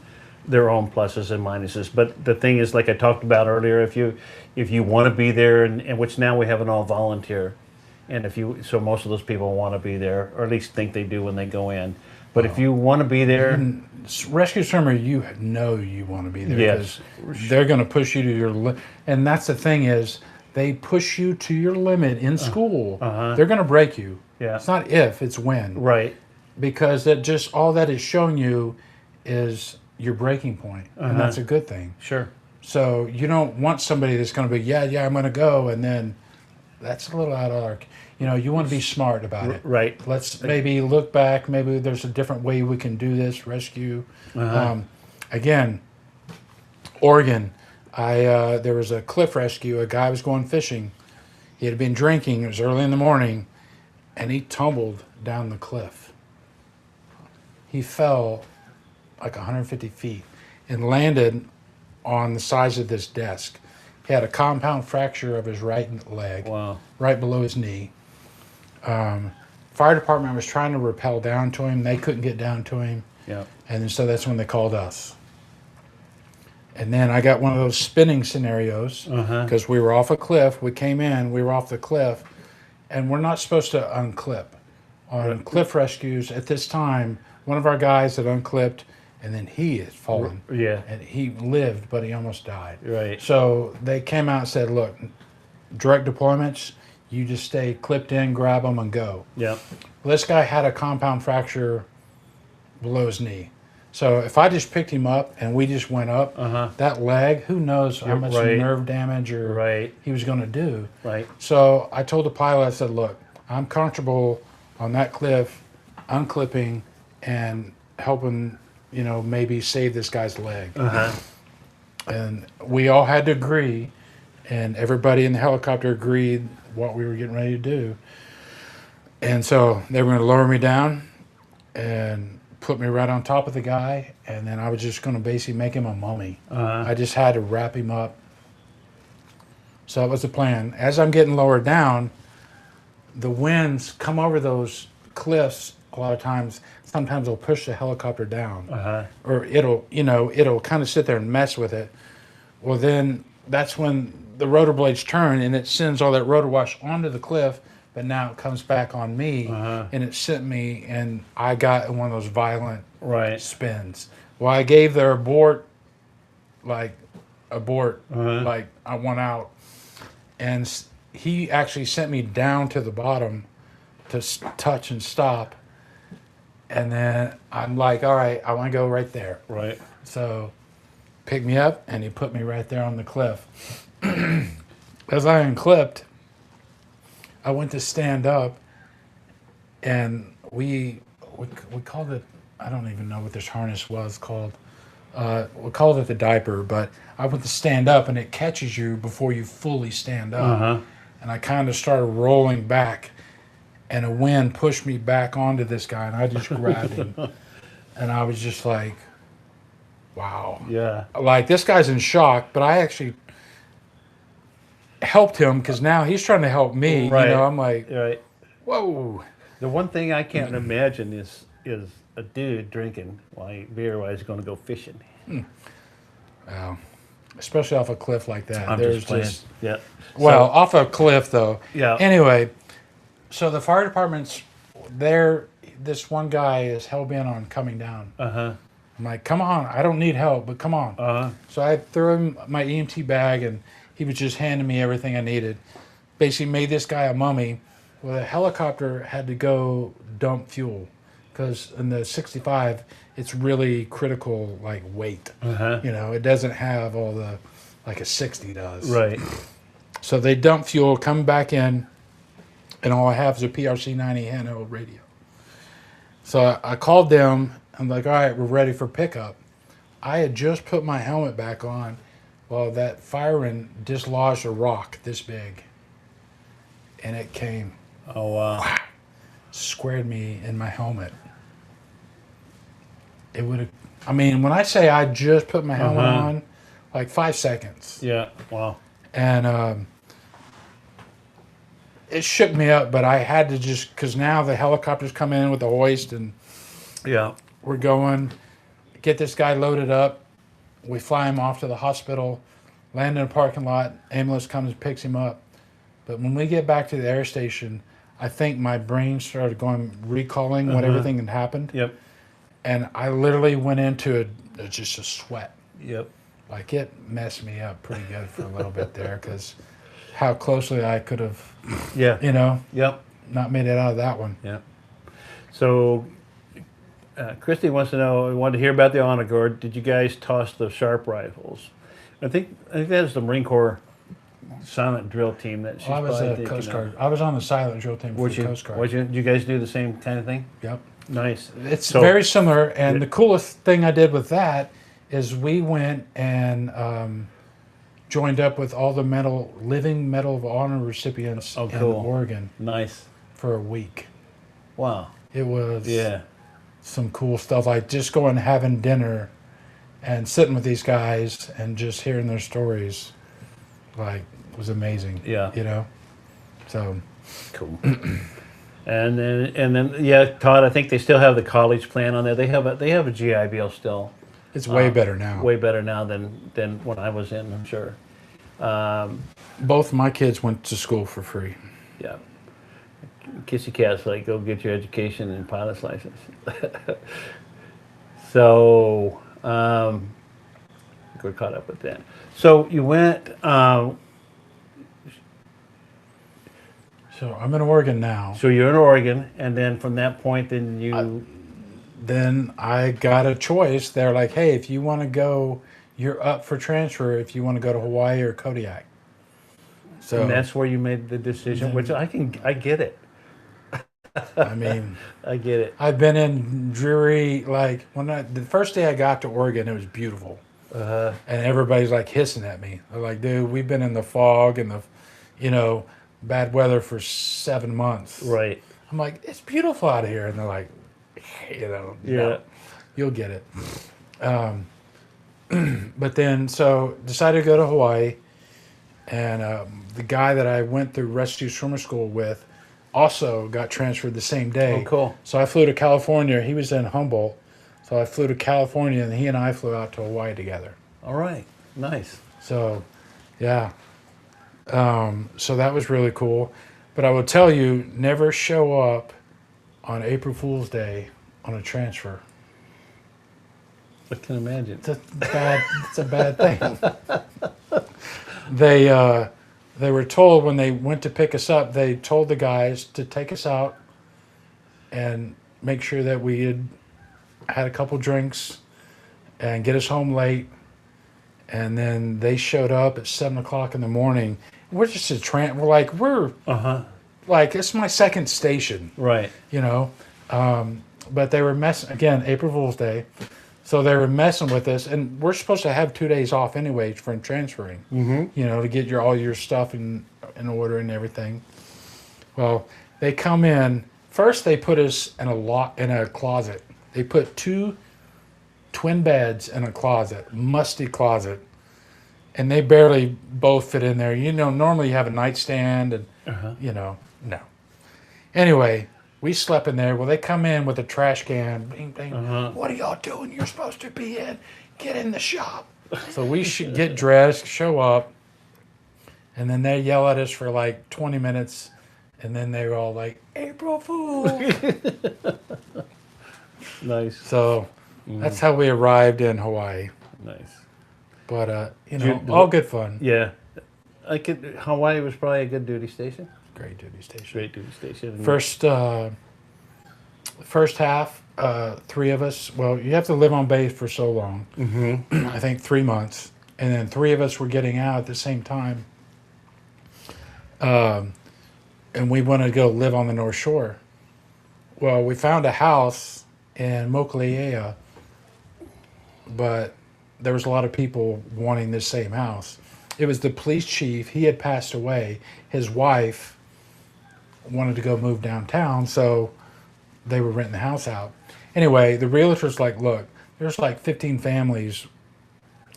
their own pluses and minuses. But the thing is, like I talked about earlier, if you want to be there, and which now we have an all volunteer, and if you so most of those people want to be there, or at least think they do when they go in. But if you want to be there, Rescue swimmer, you know you want to be there. Yes. 'Cause they're going to push you to your limit. And that's the thing is, they push you to your limit in school. They're going to break you. Yeah. It's not if, it's when. right, Because that just all that is showing you is your breaking point, and that's a good thing. sure, So you don't want somebody that's going to be, yeah, I'm going to go, and then that's a little out of our, you want to be smart about it. right, Let's maybe look back. Maybe there's a different way we can do this rescue. Again, Oregon, there was a cliff rescue. A guy was going fishing. He had been drinking. It was early in the morning, and he tumbled down the cliff. He fell like 150 feet and landed on the sides of this desk. He had a compound fracture of his right leg, wow, right below his knee. Fire department was trying to rappel down to him. They couldn't get down to him. yeah, And then, so that's when they called us. And then I got one of those spinning scenarios because we were off a cliff. We came in, we were off the cliff, and we're not supposed to unclip. On cliff rescues at this time, one of our guys had unclipped, and then he had fallen. yeah, And he lived, but he almost died. right, So they came out and said, look, direct deployments, you just stay clipped in, grab them, and go. yeah, Well, this guy had a compound fracture below his knee. So if I just picked him up and we just went up, that leg, who knows how much right. nerve damage or right, he was going to do. right, So I told the pilot, I said, look, I'm comfortable on that cliff, unclipping and helping, maybe save this guy's leg. And we all had to agree, and everybody in the helicopter agreed what we were getting ready to do. And so they were going to lower me down and put me right on top of the guy, and then I was just going to basically make him a mummy. I just had to wrap him up. So that was the plan. As I'm getting lower down, the winds come over those cliffs a lot of times. Sometimes they'll push the helicopter down, or it'll kind of sit there and mess with it. Well, then that's when the rotor blades turn and it sends all that rotor wash onto the cliff, but now it comes back on me and it sent me, and I got in one of those violent right, spins. Well, I gave their abort, like I went out, and he actually sent me down to the bottom to touch and stop. And then I'm like, all right, I want to go right there. right, So picked me up, and he put me right there on the cliff. As I unclipped, I went to stand up, and we called it, I don't even know what this harness was called. We called it the diaper, but I went to stand up, and it catches you before you fully stand up. And I kind of started rolling back, and a wind pushed me back onto this guy, and I just grabbed him. And I was just like, wow. yeah, Like, this guy's in shock, but I actually helped him because now he's trying to help me. Right. I'm like, right. whoa. The one thing I can't imagine is a dude drinking beer while he's going to go fishing. Wow. Especially off a cliff like that. I'm There's just playing. just Yeah. well, off a cliff though. Yeah. Anyway, so the fire department's there. This one guy is hell bent on coming down. I'm like, come on, I don't need help, but come on. So I threw him my EMT bag, and he was just handing me everything I needed. Basically made this guy a mummy. Well, the helicopter had to go dump fuel because in the 65, it's really critical, like weight. It doesn't have all the, like a 60 does. Right. So they dump fuel, come back in, and all I have is a PRC-90 handheld radio. So I called them. I'm like, all right, we're ready for pickup. I had just put my helmet back on. Well, that fireman dislodged a rock this big, and it came, Oh wow. squared me in my helmet. It would have, I mean, when I say I just put my helmet on, like 5 seconds. Yeah. Wow. And it shook me up, but I had to just, because now the helicopters come in with the hoist, and Yeah. we're going, get this guy loaded up. We fly him off to the hospital, land in a parking lot, ambulance comes and picks him up. But when we get back to the air station, I think my brain started recalling what everything had happened. Yep. And I literally went into just a sweat. Yep. Like it messed me up pretty good for a little bit there because how closely I could have, Yeah. Yep. not made it out of that one. Yep. So, Christy wants to know, wanted to hear about the honor guard. Did you guys toss the sharp rifles? I think that was the Marine Corps silent drill team that she's Well, I was probably a thinking Coast of. Guard. I was on the silent drill team for Would the you? Coast Guard. Would you? Did you guys do the same kind of thing? Yep. Nice. It's So- very similar, and Yeah. the coolest thing I did with that is we went and joined up with all the living Medal of Honor recipients Oh, in cool. Oregon Nice. for a week. Wow. It was Yeah. some cool stuff, like just going and having dinner and sitting with these guys and just hearing their stories, like, was amazing. Yeah. So Cool. and then, yeah, Todd. I think they still have the college plan on there. They have a GI Bill still. it's way better now. Way better now than when I was in. I'm sure. Both my kids went to school for free. Yeah. Kissy cat's like, go get your education and pilot's license. So, we're caught up with that. So you went, So I'm in Oregon now. so you're in Oregon, and then from that point, then you, Then I got a choice. They're like, hey, if you want to go, you're up for transfer if you want to go to Hawaii or Kodiak. So, and that's where you made the decision, which I get it. I mean, I get it. I've been in dreary, like, the first day I got to Oregon, it was beautiful. And everybody's like hissing at me. They're like, dude, we've been in the fog and the, bad weather for 7 months. Right. I'm like, it's beautiful out of here. And they're like, Yeah. no, you'll get it. But then, so decided to go to Hawaii. And the guy that I went through rescue swimmer school with also got transferred the same day. Oh, cool. So I flew to California. He was in Humboldt. So I flew to California, and he and I flew out to Hawaii together. All right. Nice. So, yeah. So that was really cool. But I will tell you, never show up on April Fool's Day on a transfer. I can imagine. It's a bad thing. They were told when they went to pick us up, they told the guys to take us out and make sure that we had a couple drinks and get us home late. And then they showed up at 7:00 in the morning. We're just we're like, it's my second station, Right. But they were messing again, April Fool's Day. So they were messing with us, and we're supposed to have 2 days off anyway from transferring. To get all your stuff in order and everything. Well, they come in first. They put us in a closet. They put 2 twin beds in a closet, musty closet, and they barely both fit in there. Normally you have a nightstand, and no. Anyway, we slept in there. Well, they come in with a trash can. Bing, bing. What are y'all doing? You're supposed to be in. Get in the shop. So we should get dressed, show up, and then they yell at us for like 20 minutes, and then they were all like, April Fool. Nice. So that's how we arrived in Hawaii. Nice. But, all good fun. Yeah. Hawaii was probably a good duty station. Great duty station. Great duty station. First half, 3 of us. Well, you have to live on base for so long. I think 3 months, and then 3 of us were getting out at the same time. And we wanted to go live on the North Shore. Well, we found a house in Mokuleia, but there was a lot of people wanting this same house. It was the police chief. He had passed away. His wife wanted to go move downtown, so they were renting the house out. Anyway, the realtor's like, look, there's like 15 families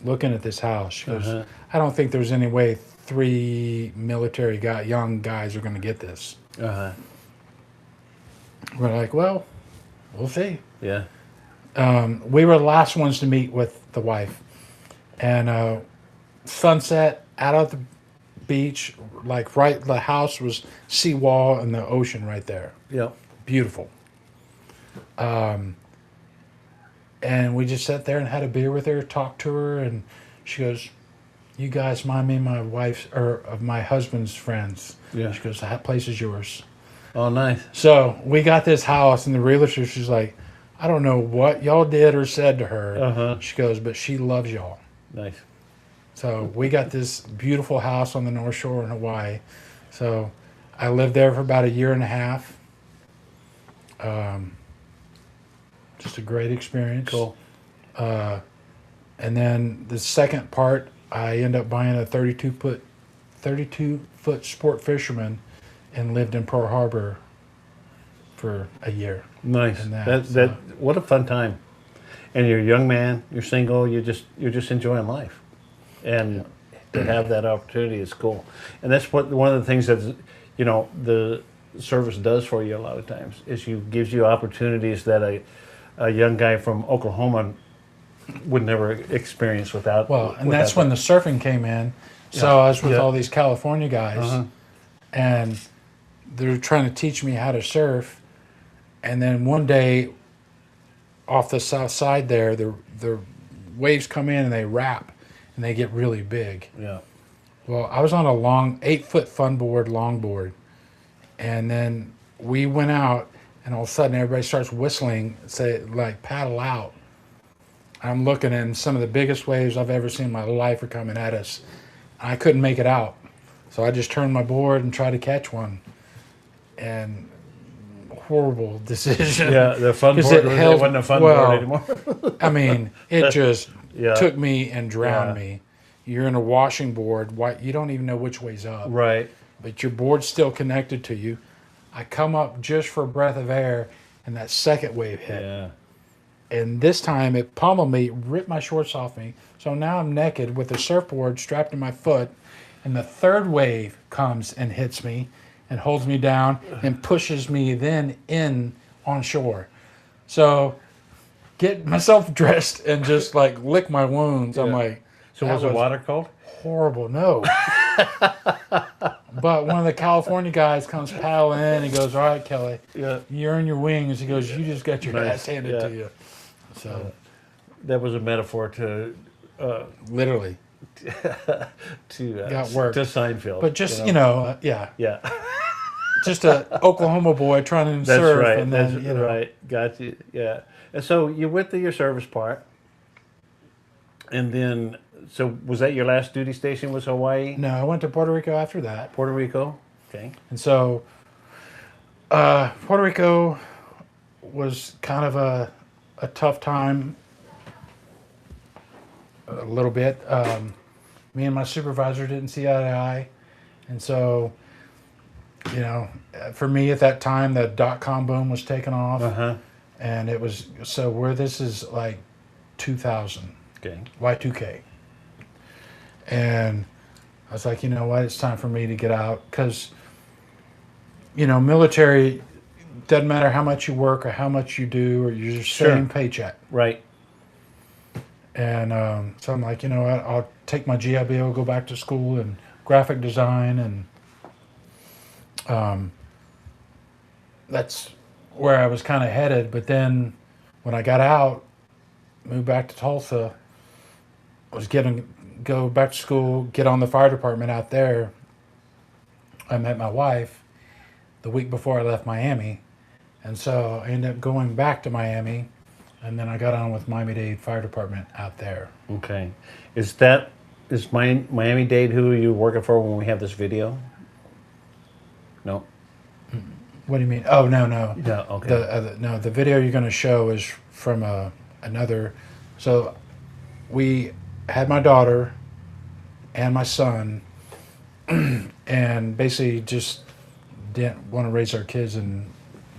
looking at this house. She goes, I don't think there's any way 3 military young guys are going to get this. We're like, well, we'll see. Yeah. We were the last ones to meet with the wife. And sunset out of the beach, like right, the house was seawall and the ocean right there. Yeah. Beautiful. And we just sat there and had a beer with her, talked to her, and she goes, "You guys remind me of my wife's or of my husband's friends." Yeah. She goes, "That place is yours." Oh, nice. So we got this house, and the realtor, she's like, "I don't know what y'all did or said to her." Uh-huh. She goes, "But she loves y'all." Nice. So we got this beautiful house on the North Shore in Hawaii. So I lived there for about a year and a half. Just a great experience. Cool. And then the second part, I ended up buying a 32-foot sport fisherman, and lived in Pearl Harbor for a year. Nice. And That what a fun time. And you're a young man, you're single, you're just enjoying life. And to have that opportunity is cool. And that's one of the things that the service does for you a lot of times is gives you opportunities that a young guy from Oklahoma would never experience without. Well, and without that's when the surfing came in. So Yeah. I was with Yeah. all these California guys, Uh-huh. and they're trying to teach me how to surf. And then one day, off the south side there, the waves come in and they wrap, and they get really big. Yeah. Well, I was on a long 8-foot funboard longboard, and then we went out, and all of a sudden everybody starts whistling, say like paddle out. I'm looking, and some of the biggest waves I've ever seen in my life are coming at us. I couldn't make it out, so I just turned my board and tried to catch one, and horrible decision. Yeah, the fun 'Cause board it held- wasn't a fun well, board anymore. I mean, it just Yeah. took me and drowned Yeah. me. You're in a washing board. You don't even know which way's up. Right. But your board's still connected to you. I come up just for a breath of air, and that second wave hit. Yeah. And this time it pummeled me, ripped my shorts off me. So now I'm naked with a surfboard strapped to my foot, and the third wave comes and hits me and holds me down and pushes me then in on shore. So get myself dressed and just like lick my wounds. I'm Yeah. like, So that was the water cold? horrible. No. But one of the California guys comes paddling in. He goes, "All right, Kelly, Yeah. you earn your wings." He goes, "You just got your Nice. ass handed Yeah. to you." So That was a metaphor to literally, Got work. to Seinfeld. but just yeah, Yeah, just a Oklahoma boy trying to that's surf, right. and That's then right. Got you. Yeah. And so you went through your service part, and then so was that your last duty station? Was Hawaii, No, I went to Puerto Rico after that, Puerto Rico? Okay. and so Puerto Rico was kind of a tough time. A little bit. Me and my supervisor didn't see eye to eye, and so for me at that time, the .com boom was taking off, Uh-huh. and it was so where this is like 2000 Okay. Y2K, and I was like, you know what, it's time for me to get out because military doesn't matter how much you work or how much you do or your Sure. same paycheck. Right. And so I'm like, you know what, I'll take my GI Bill, go back to school in graphic design, and that's where I was kind of headed. But then when I got out, moved back to Tulsa, was go back to school, get on the fire department out there. I met my wife the week before I left Miami, and so I ended up going back to Miami. And then I got on with Miami-Dade Fire Department out there. Okay. Is Miami-Dade who you were working for when we have this video? No. What do you mean? Oh, no. Yeah. Okay. The video you're going to show is from another. So we had my daughter and my son, and basically just didn't want to raise our kids in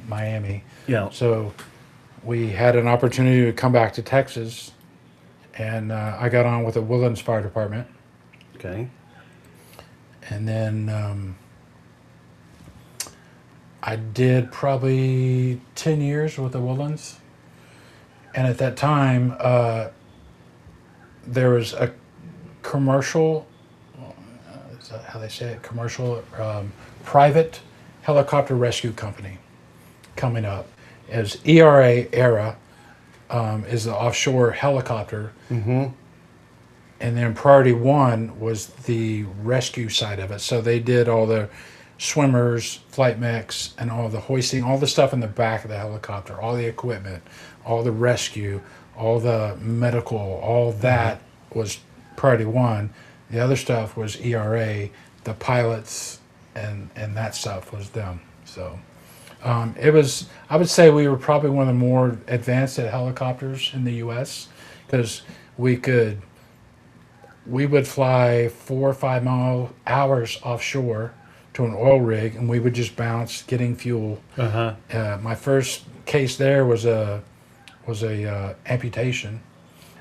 Miami. Yeah. So we had an opportunity to come back to Texas, and I got on with the Woodlands Fire Department. Okay. And then I did probably 10 years with the Woodlands. And at that time, there was commercial, is that how they say it? Commercial, private helicopter rescue company coming up. As ERA is the offshore helicopter, and then Priority One was the rescue side of it. So they did all the swimmers, flight mechs, and all the hoisting, all the stuff in the back of the helicopter, all the equipment, all the rescue, all the medical, all that was Priority One. The other stuff was ERA, the pilots, and that stuff was them. So it was, I would say we were probably one of the more advanced at helicopters in the U.S. because we would fly 4 or 5 hours offshore to an oil rig, and we would just bounce getting fuel. My first case there was a amputation.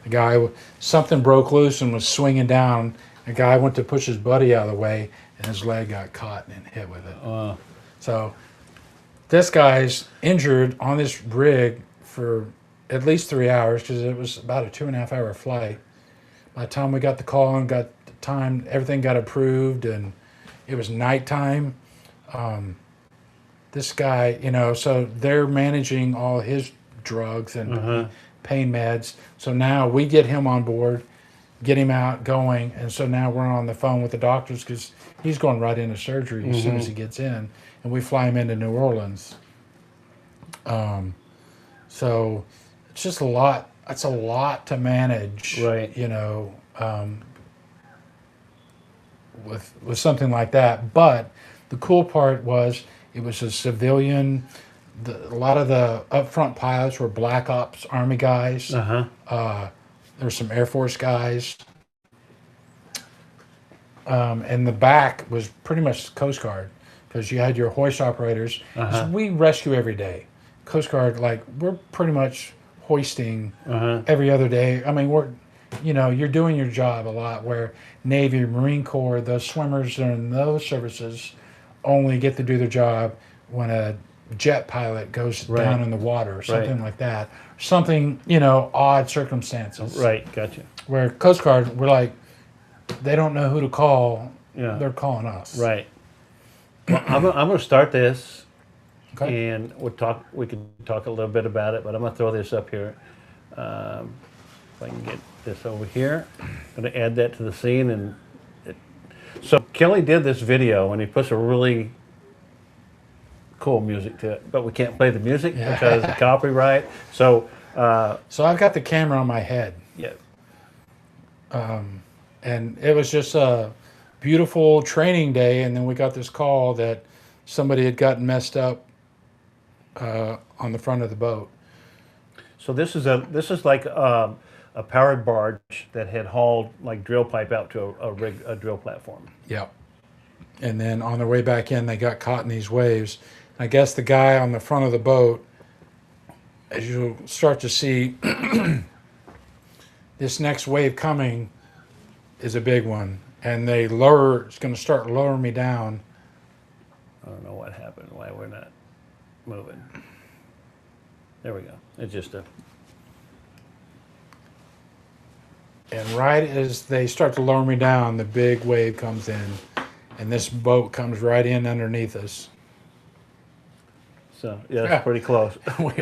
A guy, something broke loose and was swinging down. A guy went to push his buddy out of the way, and his leg got caught and hit with it. So this guy's injured on this rig for at least 3 hours because it was about a 2.5 hour flight. By the time we got the call and got the time, everything got approved, and it was nighttime. This guy, so they're managing all his drugs and pain meds. So now we get him on board, get him out going, and so now we're on the phone with the doctors because he's going right into surgery as soon as he gets in, and we fly him into New Orleans. So it's just a lot. It's a lot to manage, right? With something like that. But the cool part was it was a civilian. A lot of the upfront pilots were Black Ops Army guys. There were some Air Force guys. And the back was pretty much Coast Guard because you had your hoist operators. So we rescue every day. Coast Guard, we're pretty much hoisting every other day. I mean, you're doing your job a lot where Navy, Marine Corps, those swimmers and those services only get to do their job when a jet pilot goes down in the water or something like that. Something, odd circumstances. Right, gotcha. Where Coast Guard, we're like, they don't know who to call. Yeah. They're calling us. Right. Well, I'm going to start this, Okay. and we can talk a little bit about it, but I'm going to throw this up here. If I can get this over here. I'm going to add that to the scene. So Kelly did this video, and he puts a really cool music to it, but we can't play the music because of copyright. So I've got the camera on my head. Yeah. And it was just a beautiful training day, and then we got this call that somebody had gotten messed up on the front of the boat. So this is like a powered barge that had hauled drill pipe out to a drill platform. Yeah. And then on their way back in, they got caught in these waves. I guess the guy on the front of the boat, as you start to see, this next wave coming is a big one. And it's going to start lowering me down. I don't know what happened, why we're not moving. There we go. It's just And right as they start to lower me down, the big wave comes in, and this boat comes right in underneath us. So, it's pretty close. We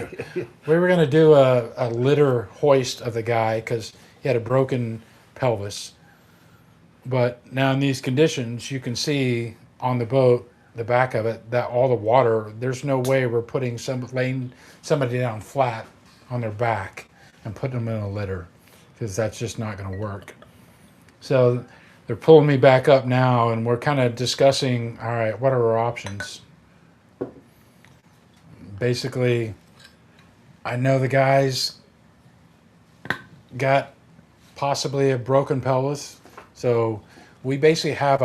were going to do a litter hoist of the guy because he had a broken pelvis. But now in these conditions, you can see on the boat, the back of it, that all the water, there's no way we're laying somebody down flat on their back and putting them in a litter because that's just not going to work. So they're pulling me back up now, and we're kind of discussing, all right, what are our options? Basically, I know the guy's got possibly a broken pelvis. So we basically have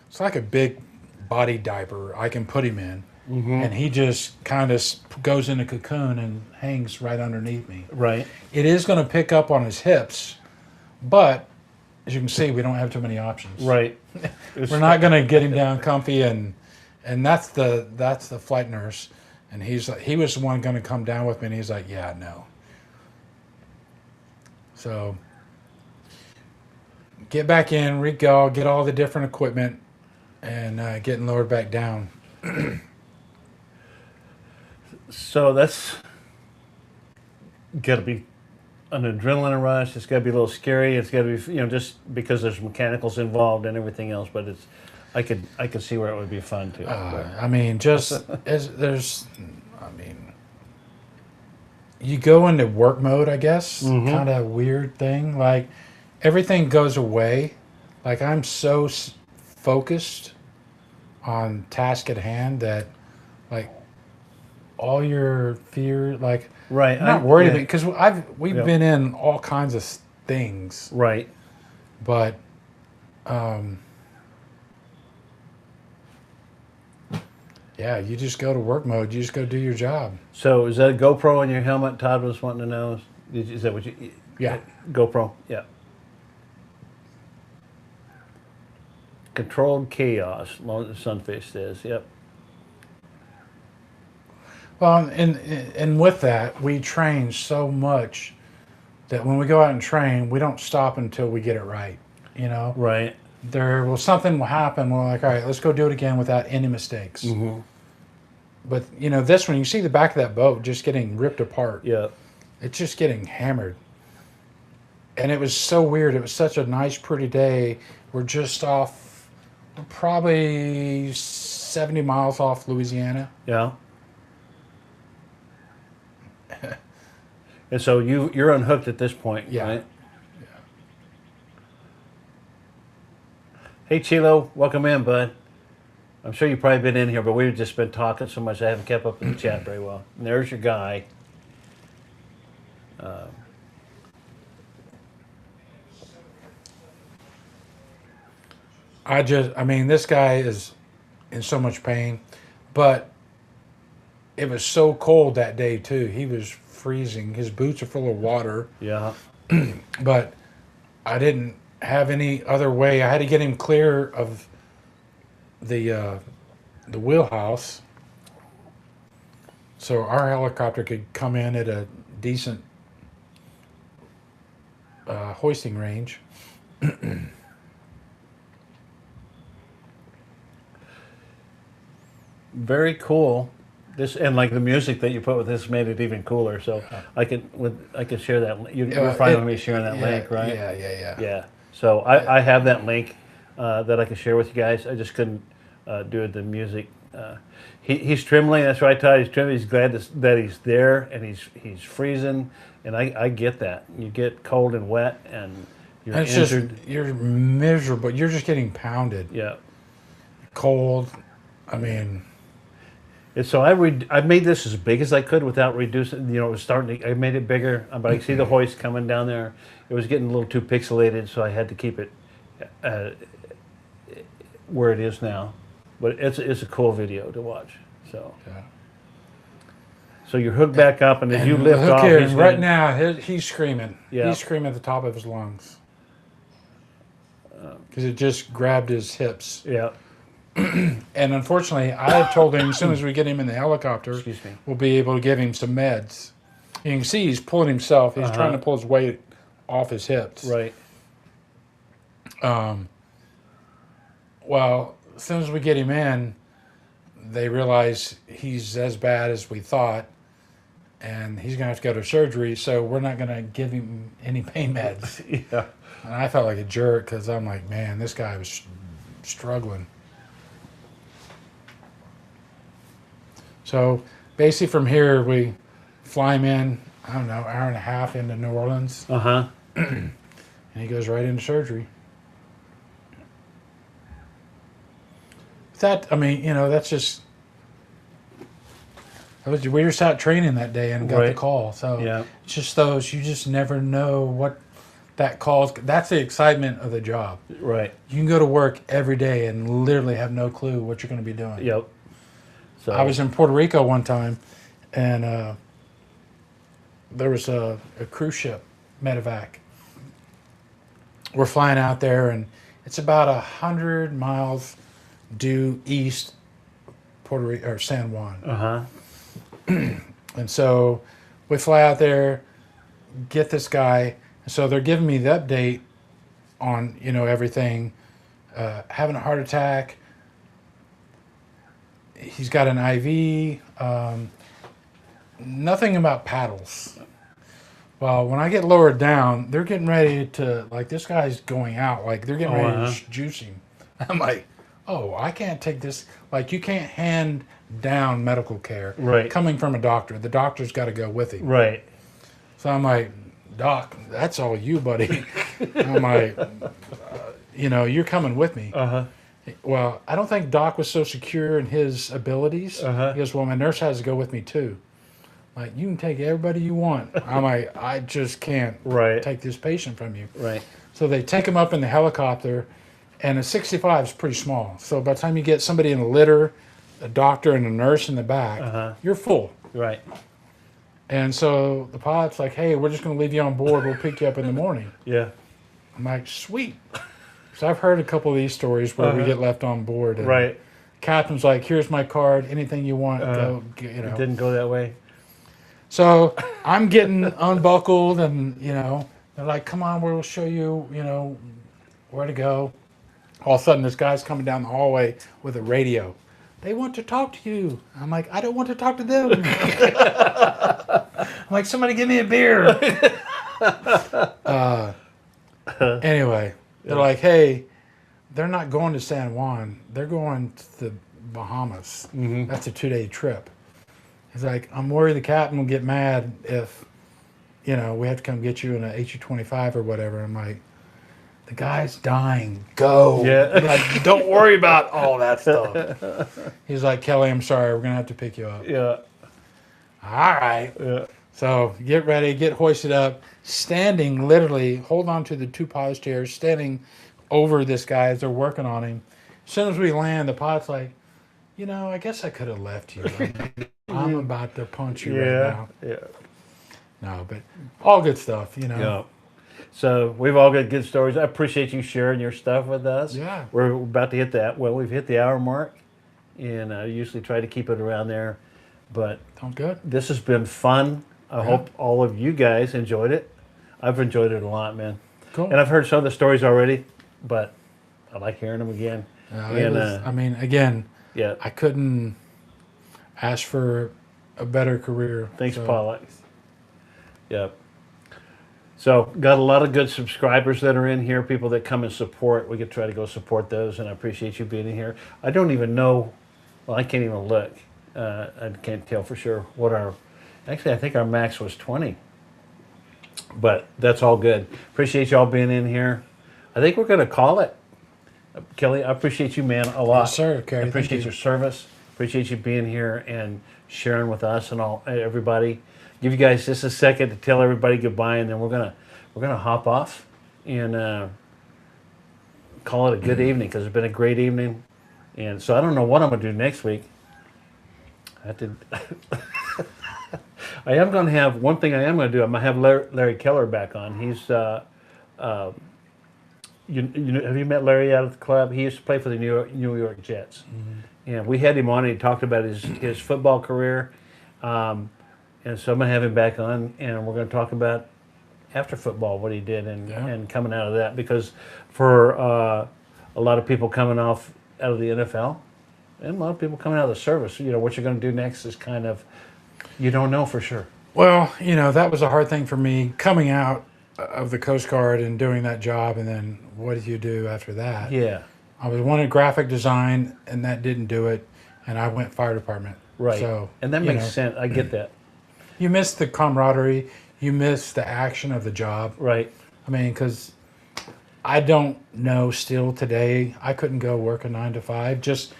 it's like a big body diaper I can put him in. And he just kind of goes in a cocoon and hangs right underneath me. Right. It is going to pick up on his hips, but as you can see, we don't have too many options. Right. We're not going to get him down comfy, and that's the flight nurse. And he was the one going to come down with me, and he's like, yeah, no. So get back in, re-gall, get all the different equipment, and getting lowered back down. So that's got to be an adrenaline rush. It's got to be a little scary. It's got to be, just because there's mechanicals involved and everything else. But I could see where it would be fun too. I mean, just as there's, I mean, you go into work mode, I guess. Kind of weird thing. Like everything goes away. Like I'm so focused on task at hand that, like, all your fear, like, Right. I'm not worried yeah. about it because we've Yeah. been in all kinds of things, Right. but yeah, you just go to work mode. You just go do your job. So is that a GoPro on your helmet? Todd was wanting to know. Is that what you? Yeah. GoPro. Yeah. Controlled chaos. Sunfish says. Yep. Well, and with that, we train so much that when we go out and train, we don't stop until we get it right. You know, Right. something will happen. We're like, all right, let's go do it again without any mistakes. Mm-hmm. But this one, you see the back of that boat just getting ripped apart. Yeah. It's just getting hammered. And it was so weird. It was such a nice, pretty day. We're just off, probably 70 miles off Louisiana. Yeah. And so you're unhooked at this point, Yeah. right? Hey Chilo, welcome in, bud. I'm sure you've probably been in here, but we've just been talking so much I haven't kept up with the chat very well. And there's your guy. I mean, this guy is in so much pain, but it was so cold that day too. He was freezing. His boots are full of water, Yeah. but I didn't have any other way. I had to get him clear of the wheelhouse so our helicopter could come in at a decent hoisting range. Very cool. This and like the music that you put with this made it even cooler. So I could share that. You're fine with me sharing that link, right? Yeah. Yeah. So I have that link that I can share with you guys. I just couldn't do the music. He's trembling. That's right, Todd. He's trembling. He's glad that he's there, and he's freezing. And I get that. You get cold and wet, and you're And it's injured. just, you're miserable. You're just getting pounded. Yeah. Cold. I mean, And so I made this as big as I could without reducing. It was starting to. I made it bigger, but I see the hoist coming down there. It was getting a little too pixelated, so I had to keep it where it is now. But it's a cool video to watch. So yeah. so you're hooked back up, and as you And lift look off, here, he's right gonna- now, he's screaming. Yeah. He's screaming at the top of his lungs because it just grabbed his hips. Yeah. And unfortunately, I had told him as soon as we get him in the helicopter, Excuse me. we'll be able to give him some meds. You can see he's pulling himself. He's trying to pull his weight off his hips. Right. Well, as soon as we get him in, they realize he's as bad as we thought, and he's going to have to go to surgery, so we're not going to give him any pain meds. Yeah. And I felt like a jerk because I'm like, man, this guy was struggling. So basically from here, we fly him in, I don't know, hour and a half into New Orleans, and he goes right into surgery. That, I mean, that's just, we just out training that day and got the Right. call. So Yeah. it's just those, you just never know what that calls. That's the excitement of the job. Right. You can go to work every day and literally have no clue what you're going to be doing. Yep. So I was in Puerto Rico one time, and there was a cruise ship, Medevac. We're flying out there, and it's about 100 miles due east, Puerto Rico or San Juan. And so we fly out there, get this guy. So they're giving me the update on everything, having a heart attack. He's got an IV. Nothing about paddles. Well, when I get lowered down, they're getting ready to, like, this guy's going out. Like, they're getting ready to juice him. I'm like, oh, I can't take this. Like, you can't hand down medical care coming from a doctor. The doctor's got to go with him. Right. So I'm like, Doc, that's all you, buddy. I'm like, you're coming with me. Uh-huh. Well, I don't think Doc was so secure in his abilities. Uh-huh. He goes, well, my nurse has to go with me too. Like, you can take everybody you want. I'm like, I just can't take this patient from you. Right. So they take him up in the helicopter, and a 65 is pretty small. So by the time you get somebody in a litter, a doctor and a nurse in the back, you're full. Right. And so the pilot's like, hey, we're just going to leave you on board. We'll pick you up in the morning. Yeah. I'm like, sweet. So I've heard a couple of these stories where we get left on board. And captain's like, here's my card. Anything you want, go. It didn't go that way. So I'm getting unbuckled, and they're like, come on, we'll show you, where to go. All of a sudden, this guy's coming down the hallway with a radio. They want to talk to you. I'm like, I don't want to talk to them. I'm like, somebody give me a beer. Anyway, they're like, hey, they're not going to San Juan. They're going to the Bahamas. Mm-hmm. That's a 2-day trip. He's like, I'm worried the captain will get mad if, we have to come get you in an HU-25 or whatever. I'm like, the guy's dying. Go. Yeah. Like, don't worry about all that stuff. He's like, Kelly, I'm sorry. We're going to have to pick you up. Yeah. All right. Yeah. So get ready, get hoisted up, standing literally, hold on to the 2 pilot's chairs, standing over this guy as they're working on him. As soon as we land, the pilot's like, I guess I could have left you. I'm about to punch you right now. Yeah. No, but all good stuff, Yeah. So we've all got good stories. I appreciate you sharing your stuff with us. Yeah. We're about to hit that. Well, we've hit the hour mark, and I usually try to keep it around there. But Sounds good. This has been fun. I hope all of you guys enjoyed it. I've enjoyed it a lot, man. Cool. And I've heard some of the stories already, but I like hearing them again. Again, yeah. I couldn't ask for a better career. Thanks, Pollock. Yep. So, got a lot of good subscribers that are in here, people that come and support. We could try to go support those, and I appreciate you being in here. I don't even know, well, I can't even look. I can't tell for sure what actually, I think our max was 20. But that's all good. Appreciate y'all being in here. I think we're going to call it. Kelly, I appreciate you, man, a lot. Yes, sir, Kerry. I appreciate your service. Appreciate you being here and sharing with us and everybody. Give you guys just a second to tell everybody goodbye, and then we're gonna hop off and call it a good evening, because it's been a great evening. And so I don't know what I'm gonna do next week. I am gonna have one thing. I am gonna do. I'm gonna have Larry Keller back on. He's have you met Larry out at the club? He used to play for the New York Jets. Mm-hmm. And we had him on, and he talked about his football career. And so I'm going to have him back on, and we're going to talk about after football, what he did and coming out of that. Because for a lot of people coming out of the NFL, and a lot of people coming out of the service, what you're going to do next is kind of, you don't know for sure. Well, that was a hard thing for me, coming out of the Coast Guard and doing that job, and then what do you do after that? Yeah. I was wanted graphic design, and that didn't do it, and I went fire department. Right. So, and that makes sense. I get that. You miss the camaraderie. You miss the action of the job. Right. I mean, because I don't know still today, I couldn't go work a 9 to 5 just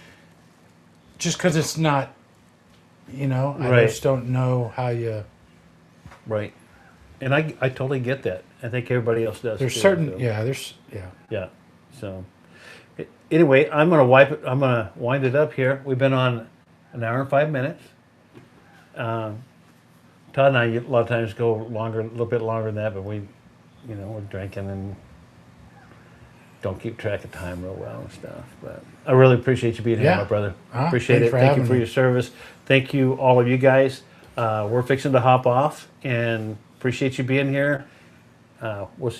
because it's not, I just don't know how you. Right. And I totally get that. I think everybody else does. There's too, certain, so. Yeah. So, anyway, I'm gonna wind it up here. We've been on an hour and 5 minutes. Todd and I a lot of times go longer, a little bit longer than that, but we're drinking and don't keep track of time real well and stuff. But I really appreciate you being here, my brother. Appreciate it. Thank you for your service. Thank you, all of you guys. We're fixing to hop off, and appreciate you being here. We'll see you.